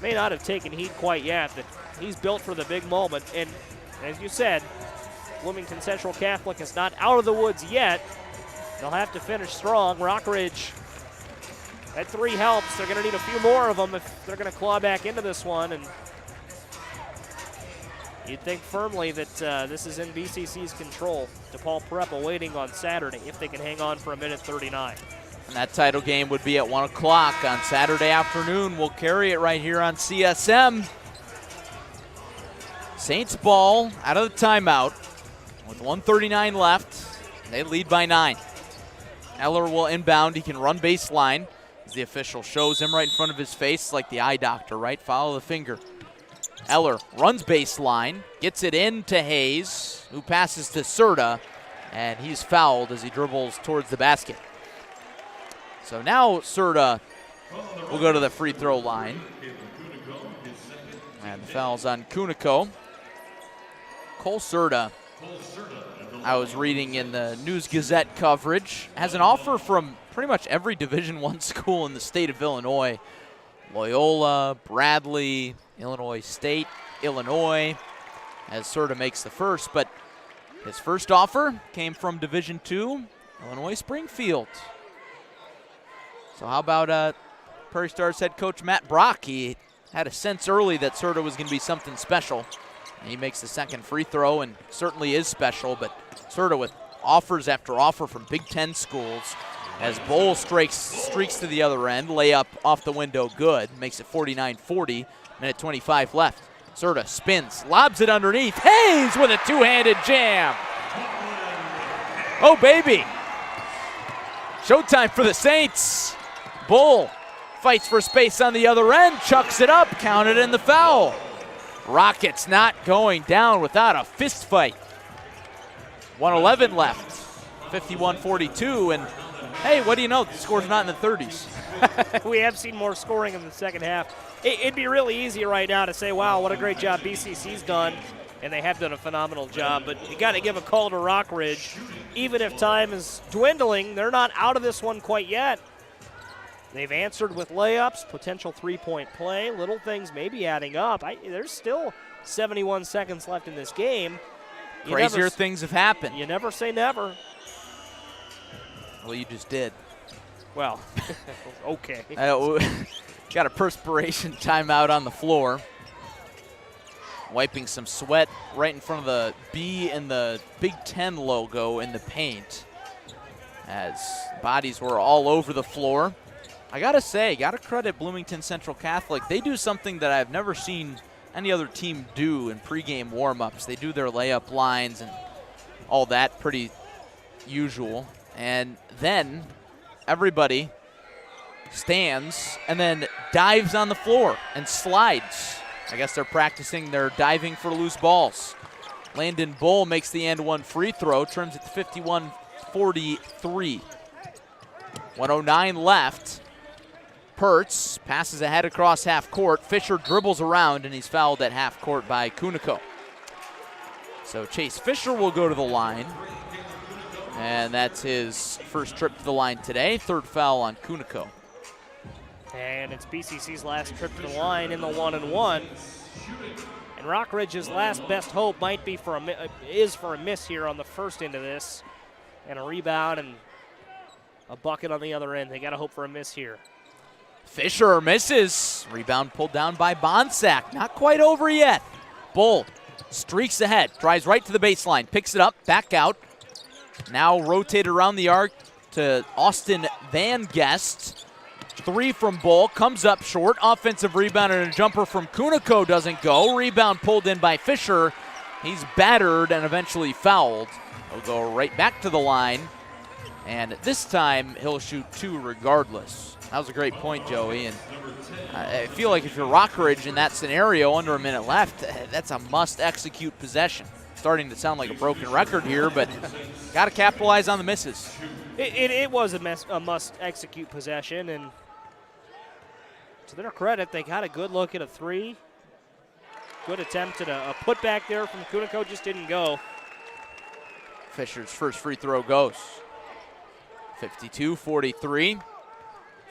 may not have taken heed quite yet that he's built for the big moment. And as you said, Bloomington Central Catholic is not out of the woods yet. They'll have to finish strong. Rockridge, that 3 helps. They're going to need a few more of them if they're going to claw back into this one. And you'd think firmly that this is in BCC's control. DePaul Prep awaiting on Saturday if they can hang on for 1:39. And that title game would be at 1 o'clock on Saturday afternoon. We'll carry it right here on CSM. Saints ball out of the timeout with 1:39 left. They lead by 9. Eller will inbound. He can run baseline as the official shows him right in front of his face like the eye doctor, right? Follow the finger. Eller runs baseline, gets it in to Hayes, who passes to Serta, and he's fouled as he dribbles towards the basket. So now Serta will go to the free throw line. And the foul's on Kuniko. Cole Serta, I was reading in the News Gazette coverage, has an offer from pretty much every Division I school in the state of Illinois. Loyola, Bradley, Illinois State, Illinois, as Serta makes the first. But his first offer came from Division II, Illinois Springfield. So how about Prairie Stars head coach Matt Brock? He had a sense early that Serta was going to be something special. And he makes the second free throw and certainly is special, but Serta with offers after offer from Big Ten schools. As Bowl streaks to the other end, layup off the window, good. Makes it 49-40, minute 25 left. Serta spins, lobs it underneath. Hayes with a two-handed jam. Oh, baby. Showtime for the Saints. Bull fights for space on the other end, chucks it up, counted in the foul. Rockets not going down without a fist fight. 1:11 left, 51-42, and hey, what do you know? The score's not in the 30s. We have seen more scoring in the second half. It'd be really easy right now to say, wow, what a great job BCC's done. and they have done a phenomenal job. But you got to give a call to Rockridge. Even if time is dwindling, they're not out of this one quite yet. They've answered with layups, potential three-point play, little things maybe adding up. There's still 71 seconds left in this game. Crazier things have happened. You never say never. Well, you just did. Well, okay. Got a perspiration timeout on the floor. Wiping some sweat right in front of the B and the Big Ten logo in the paint, as bodies were all over the floor. I gotta say, gotta credit Bloomington Central Catholic. They do something that I've never seen any other team do in pregame warm-ups. They do their layup lines and all that, pretty usual. And then everybody stands and then dives on the floor and slides. I guess they're practicing their diving for loose balls. Landon Bull makes the and one free throw, trims it to 51-43. 109 left. Pertz passes ahead across half court. Fisher dribbles around, and he's fouled at half court by Kuniko. So Chase Fisher will go to the line, and that's his first trip to the line today. Third foul on Kuniko. And it's BCC's last trip to the line in the 1-and-1. And Rockridge's last best hope might be for a miss here on the first end of this, and a rebound and a bucket on the other end. They got to hope for a miss here. Fisher misses. Rebound pulled down by Bonsack. Not quite over yet. Bull streaks ahead, drives right to the baseline, picks it up, back out. Now rotated around the arc to Austin Van Guest. Three from Bull, comes up short. Offensive rebound and a jumper from Kuniko doesn't go. Rebound pulled in by Fisher. He's battered and eventually fouled. He'll go right back to the line. And this time he'll shoot two regardless. That was a great point, Joey. And I feel like if you're Rockridge in that scenario, under a minute left, that's a must-execute possession. Starting to sound like a broken record here, but got to capitalize on the misses. It was a must-execute possession, and to their credit, they got a good look at a three. Good attempt at a putback there from Kuniko, just didn't go. Fisher's first free throw goes. 52-43.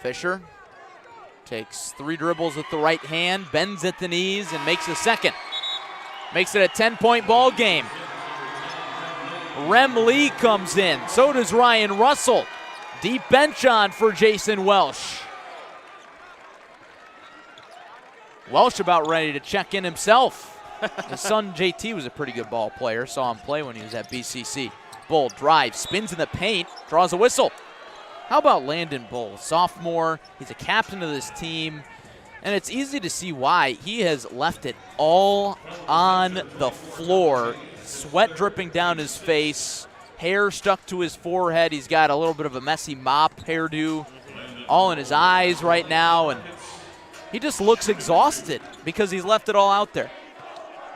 Fisher takes three dribbles with the right hand, bends at the knees, and makes a second. Makes it a 10-point ball game. Rem Lee comes in. So does Ryan Russell. Deep bench on for Jason Welsh. Welsh about ready to check in himself. His son JT was a pretty good ball player. Saw him play when he was at BCC. Bull drives, spins in the paint, draws a whistle. How about Landon Bull? Sophomore, he's a captain of this team, and it's easy to see why. He has left it all on the floor. Sweat dripping down his face, hair stuck to his forehead. He's got a little bit of a messy mop hairdo all in his eyes right now, and he just looks exhausted because he's left it all out there.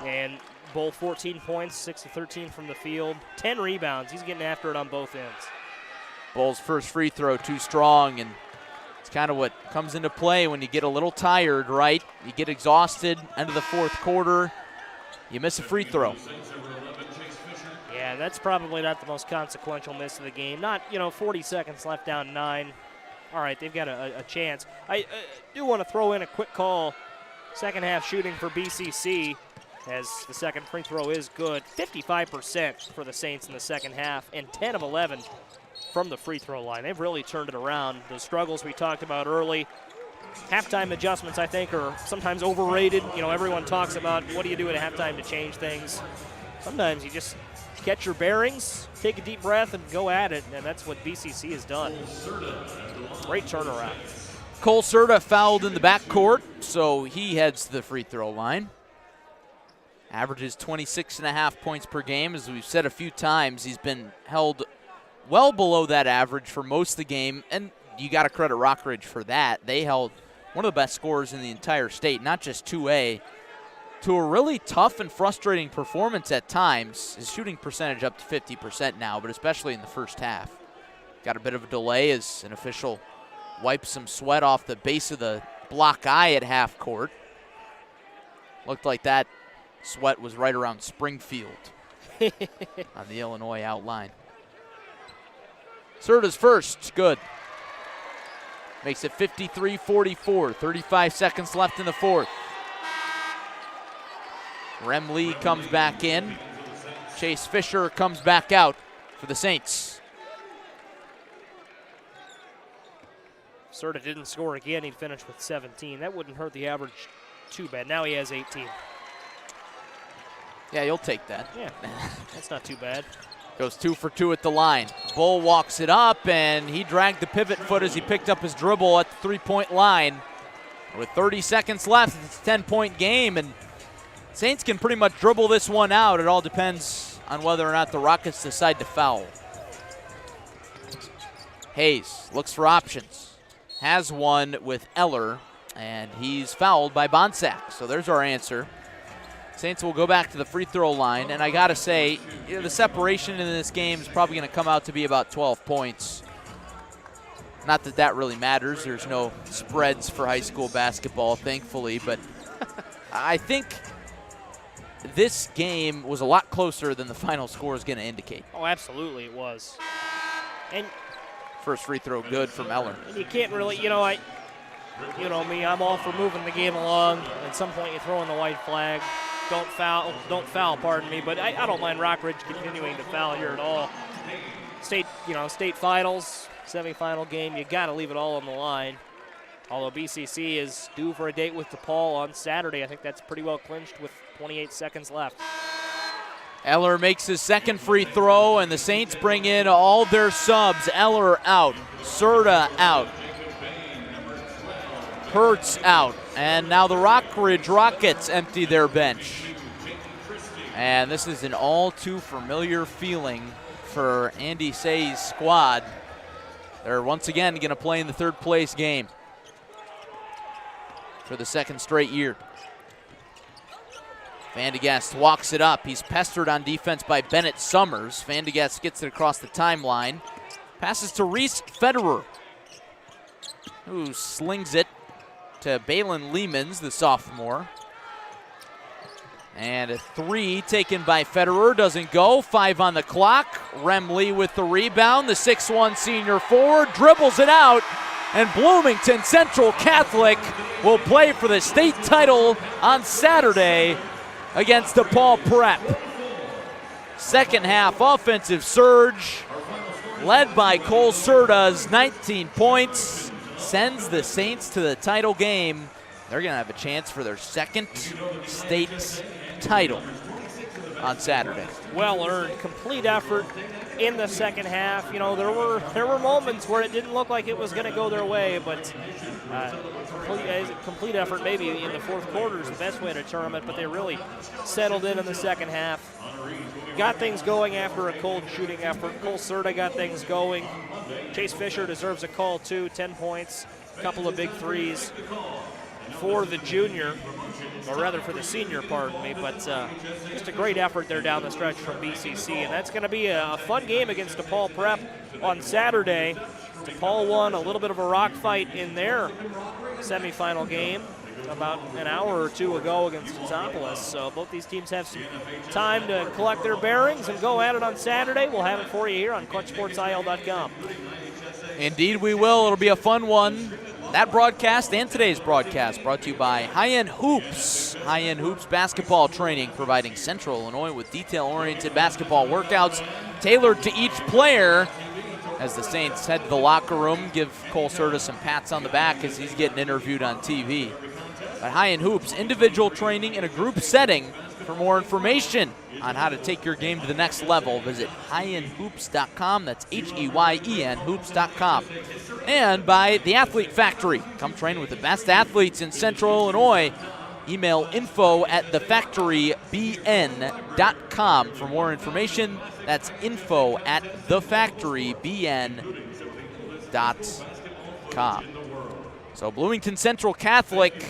And Bull 14 points, 6 of 13 from the field, 10 rebounds. He's getting after it on both ends. Bull's first free throw too strong, and it's kind of what comes into play when you get a little tired, right? You get exhausted, end of the fourth quarter, you miss a free throw. Yeah, that's probably not the most consequential miss of the game. Not, 40 seconds left, down 9. All right, they've got a chance. I do want to throw in a quick call. Second half shooting for BCC, as the second free throw is good. 55% for the Saints in the second half, and 10 of 11 from the free throw line. They've really turned it around. Those struggles we talked about early. Halftime adjustments, I think, are sometimes overrated. Everyone talks about what do you do at halftime to change things. Sometimes you just catch your bearings, take a deep breath, and go at it, and that's what BCC has done. Great turnaround. Cole Serta fouled in the backcourt, so he heads to the free throw line. Averages 26.5 points per game. As we've said a few times, he's been held well below that average for most of the game, and you got to credit Rockridge for that. They held one of the best scorers in the entire state, not just 2A, to a really tough and frustrating performance at times. His shooting percentage up to 50% now, but especially in the first half. Got a bit of a delay as an official wipes some sweat off the base of the block eye at half court. Looked like that Sweat was right around Springfield on the Illinois outline. Serta's first, good. Makes it 53-44, 35 seconds left in the fourth. Rem Lee comes back in. Chase Fisher comes back out for the Saints. Serta didn't score again. He'd finish with 17. That wouldn't hurt the average too bad. Now he has 18. Yeah, you'll take that. Yeah, that's not too bad. Goes 2 for 2 at the line. Bull walks it up, and he dragged the pivot foot as he picked up his dribble at the three-point line. With 30 seconds left, it's a 10-point game, and Saints can pretty much dribble this one out. It all depends on whether or not the Rockets decide to foul. Hayes looks for options. Has one with Eller, and he's fouled by Bonsack. So there's our answer. Saints will go back to the free throw line, and I got to say, the separation in this game is probably going to come out to be about 12 points. Not that that really matters. There's no spreads for high school basketball, thankfully, but I think this game was a lot closer than the final score is going to indicate. Oh, absolutely it was. And first free throw good from Eller. And you can't really, you know me, I'm all for moving the game along. At some point you throw in the white flag. Don't foul, pardon me, but I don't mind Rockridge continuing to foul here at all. State finals, semifinal game, you got to leave it all on the line. Although BCC is due for a date with DePaul on Saturday. I think that's pretty well clinched with 28 seconds left. Eller makes his second free throw, and the Saints bring in all their subs. Eller out, Serta out, Hertz out, and now the Rockridge Rockets empty their bench. And this is an all too familiar feeling for Andy Say's squad. They're once again going to play in the third place game for the second straight year. Vandegast walks it up. He's pestered on defense by Bennett Summers. Vandegast gets it across the timeline. Passes to Reese Federer, who slings it to Balin Lehmans, the sophomore. And a three taken by Federer, doesn't go. 5 on the clock. Rem Lee with the rebound. The 6'1 senior forward dribbles it out. And Bloomington Central Catholic will play for the state title on Saturday against DePaul Prep. Second half offensive surge led by Cole Serta's 19 points sends the Saints to the title game. They're going to have a chance for their second state title on Saturday. Well earned, complete effort in the second half. You know, there were moments where it didn't look like it was going to go their way, but complete effort maybe in the fourth quarter is the best way to term it, but they really settled in the second half. Got things going after a cold shooting effort. Cole Serta got things going. Chase Fisher deserves a call too, 10 points, a couple of big threes for the junior, or rather for the senior, pardon me, but just a great effort there down the stretch from BCC, and that's going to be a fun game against DePaul Prep on Saturday. DePaul won a little bit of a rock fight in their semifinal game about an hour or two ago against Antopolis, so both these teams have some time to collect their bearings and go at it on Saturday. We'll have it for you here on ClutchSportsIL.com. Indeed we will. It'll be a fun one. That broadcast and today's broadcast brought to you by High End Hoops. High End Hoops basketball training, providing Central Illinois with detail-oriented basketball workouts tailored to each player. As the Saints head to the locker room, give Cole Serta some pats on the back as he's getting interviewed on TV. But High End Hoops, individual training in a group setting. For more information on how to take your game to the next level, visit highendhoops.com. That's H-E-Y-E-N hoops.com. And by The Athlete Factory. Come train with the best athletes in Central Illinois. Email info@thefactorybn.com for more information. That's info@thefactorybn.com. So Bloomington Central Catholic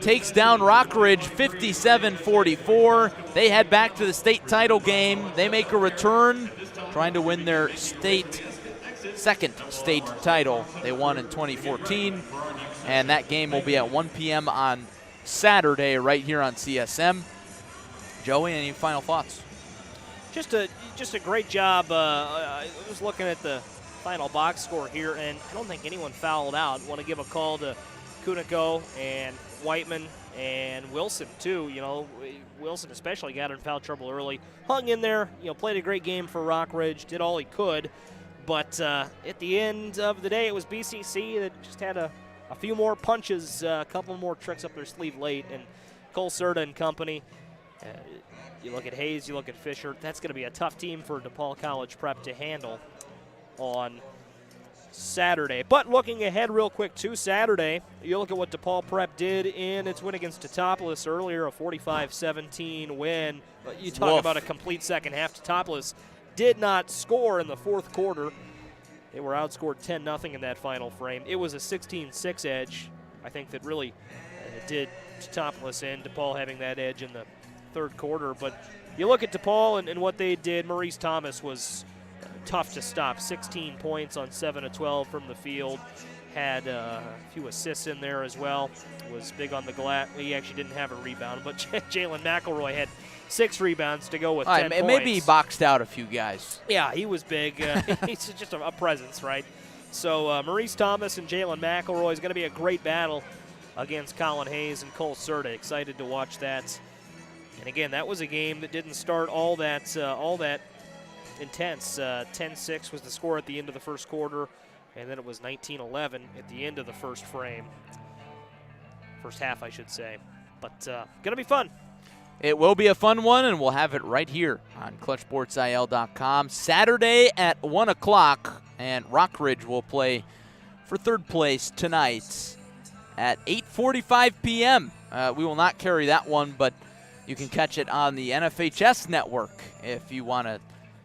takes down Rockridge 57-44. They head back to the state title game. They make a return, trying to win their second state title. They won in 2014, and that game will be at 1 p.m. on Saturday right here on CSM. Joey, any final thoughts? Just a great job. I was looking at the final box score here, and I don't think anyone fouled out. Want to give a call to Kuniko and Whiteman and Wilson, too. You know, Wilson especially got in foul trouble early. Hung in there, you know, played a great game for Rockridge, did all he could. But at the end of the day, it was BCC that just had a few more punches, a couple more tricks up their sleeve late. And Cole Serta and company, you look at Hayes, you look at Fisher, that's going to be a tough team for DePaul College Prep to handle on Saturday. But looking ahead real quick to Saturday, you look at what DePaul Prep did in its win against Teutopolis earlier, a 45-17 win. You talk about a complete second half. Teutopolis did not score in the fourth quarter. They were outscored 10-0 in that final frame. It was a 16-6 edge, I think, that really did Teutopolis in. DePaul having that edge in the third quarter. But you look at DePaul and what they did. Maurice Thomas was tough to stop. 16 points on 7 of 12 from the field. Had a few assists in there as well. Was big on the glass. He actually didn't have a rebound, but Jalen McElroy had 6 rebounds to go with 10 points. Maybe he boxed out a few guys. Yeah, he was big. He's just a presence, right? So Maurice Thomas and Jalen McElroy is going to be a great battle against Colin Hayes and Cole Serta. Excited to watch that. And again, that was a game that didn't start all that intense. 10-6 was the score at the end of the first quarter, and then it was 19-11 at the end of the first frame. First half, I should say. But going to be fun. It will be a fun one, and we'll have it right here on ClutchSportsIL.com. Saturday at 1 o'clock, and Rockridge will play for third place tonight at 8:45 p.m. We will not carry that one, but you can catch it on the NFHS network if you want to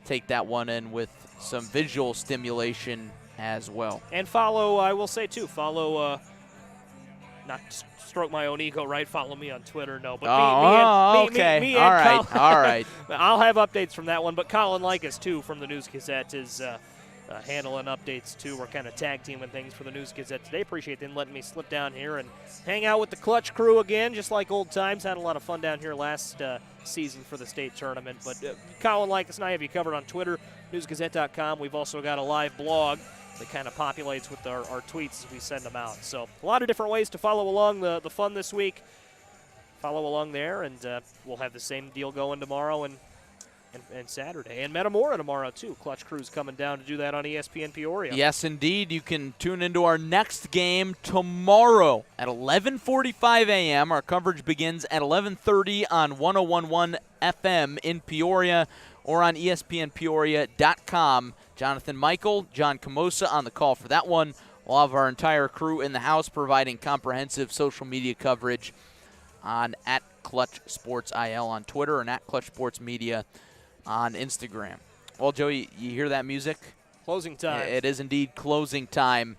take that one in with some visual stimulation as well. And follow, I will say too, follow, not stroke my own ego, right? Follow me on Twitter, no. But me and all Colin, right. I'll have updates from that one, but Colin Likas too from the News Gazette is handling updates too. We're kind of tag teaming things for the News Gazette today. Appreciate them letting me slip down here and hang out with the Clutch crew again, just like old times. Had a lot of fun down here last season for the state tournament. But Colin Likas and I have you covered on Twitter, newsgazette.com. We've also got a live blog that kind of populates with our tweets as we send them out. So a lot of different ways to follow along the fun this week. Follow along there, and we'll have the same deal going tomorrow and Saturday. And Metamora tomorrow, too. Clutch Crew's coming down to do that on ESPN Peoria. Yes, indeed. You can tune into our next game tomorrow at 11:45 a.m. Our coverage begins at 11:30 on 101.1 FM in Peoria or on ESPNPeoria.com. Jonathan Michael, John Camosa on the call for that one. We'll have our entire crew in the house providing comprehensive social media coverage on @ClutchSportsIL on Twitter and @ClutchSportsMedia on Instagram. Well, Joey, you hear that music? Closing time. It is indeed closing time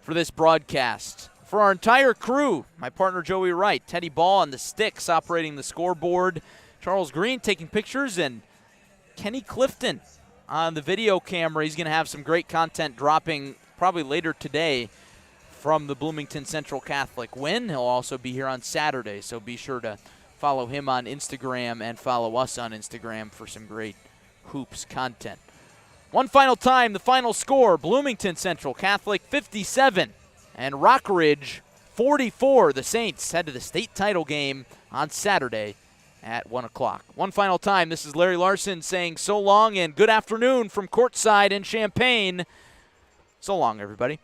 for this broadcast. For our entire crew, my partner Joey Wright, Teddy Ball on the sticks operating the scoreboard, Charles Green taking pictures, and Kenny Clifton on the video camera. He's going to have some great content dropping probably later today from the Bloomington Central Catholic win. He'll also be here on Saturday, so be sure to follow him on Instagram and follow us on Instagram for some great hoops content. One final time, the final score, Bloomington Central Catholic 57 and Rockridge 44. The Saints head to the state title game on Saturday at 1 o'clock. One final time, this is Larry Larson saying so long and good afternoon from courtside in Champaign. So long, everybody.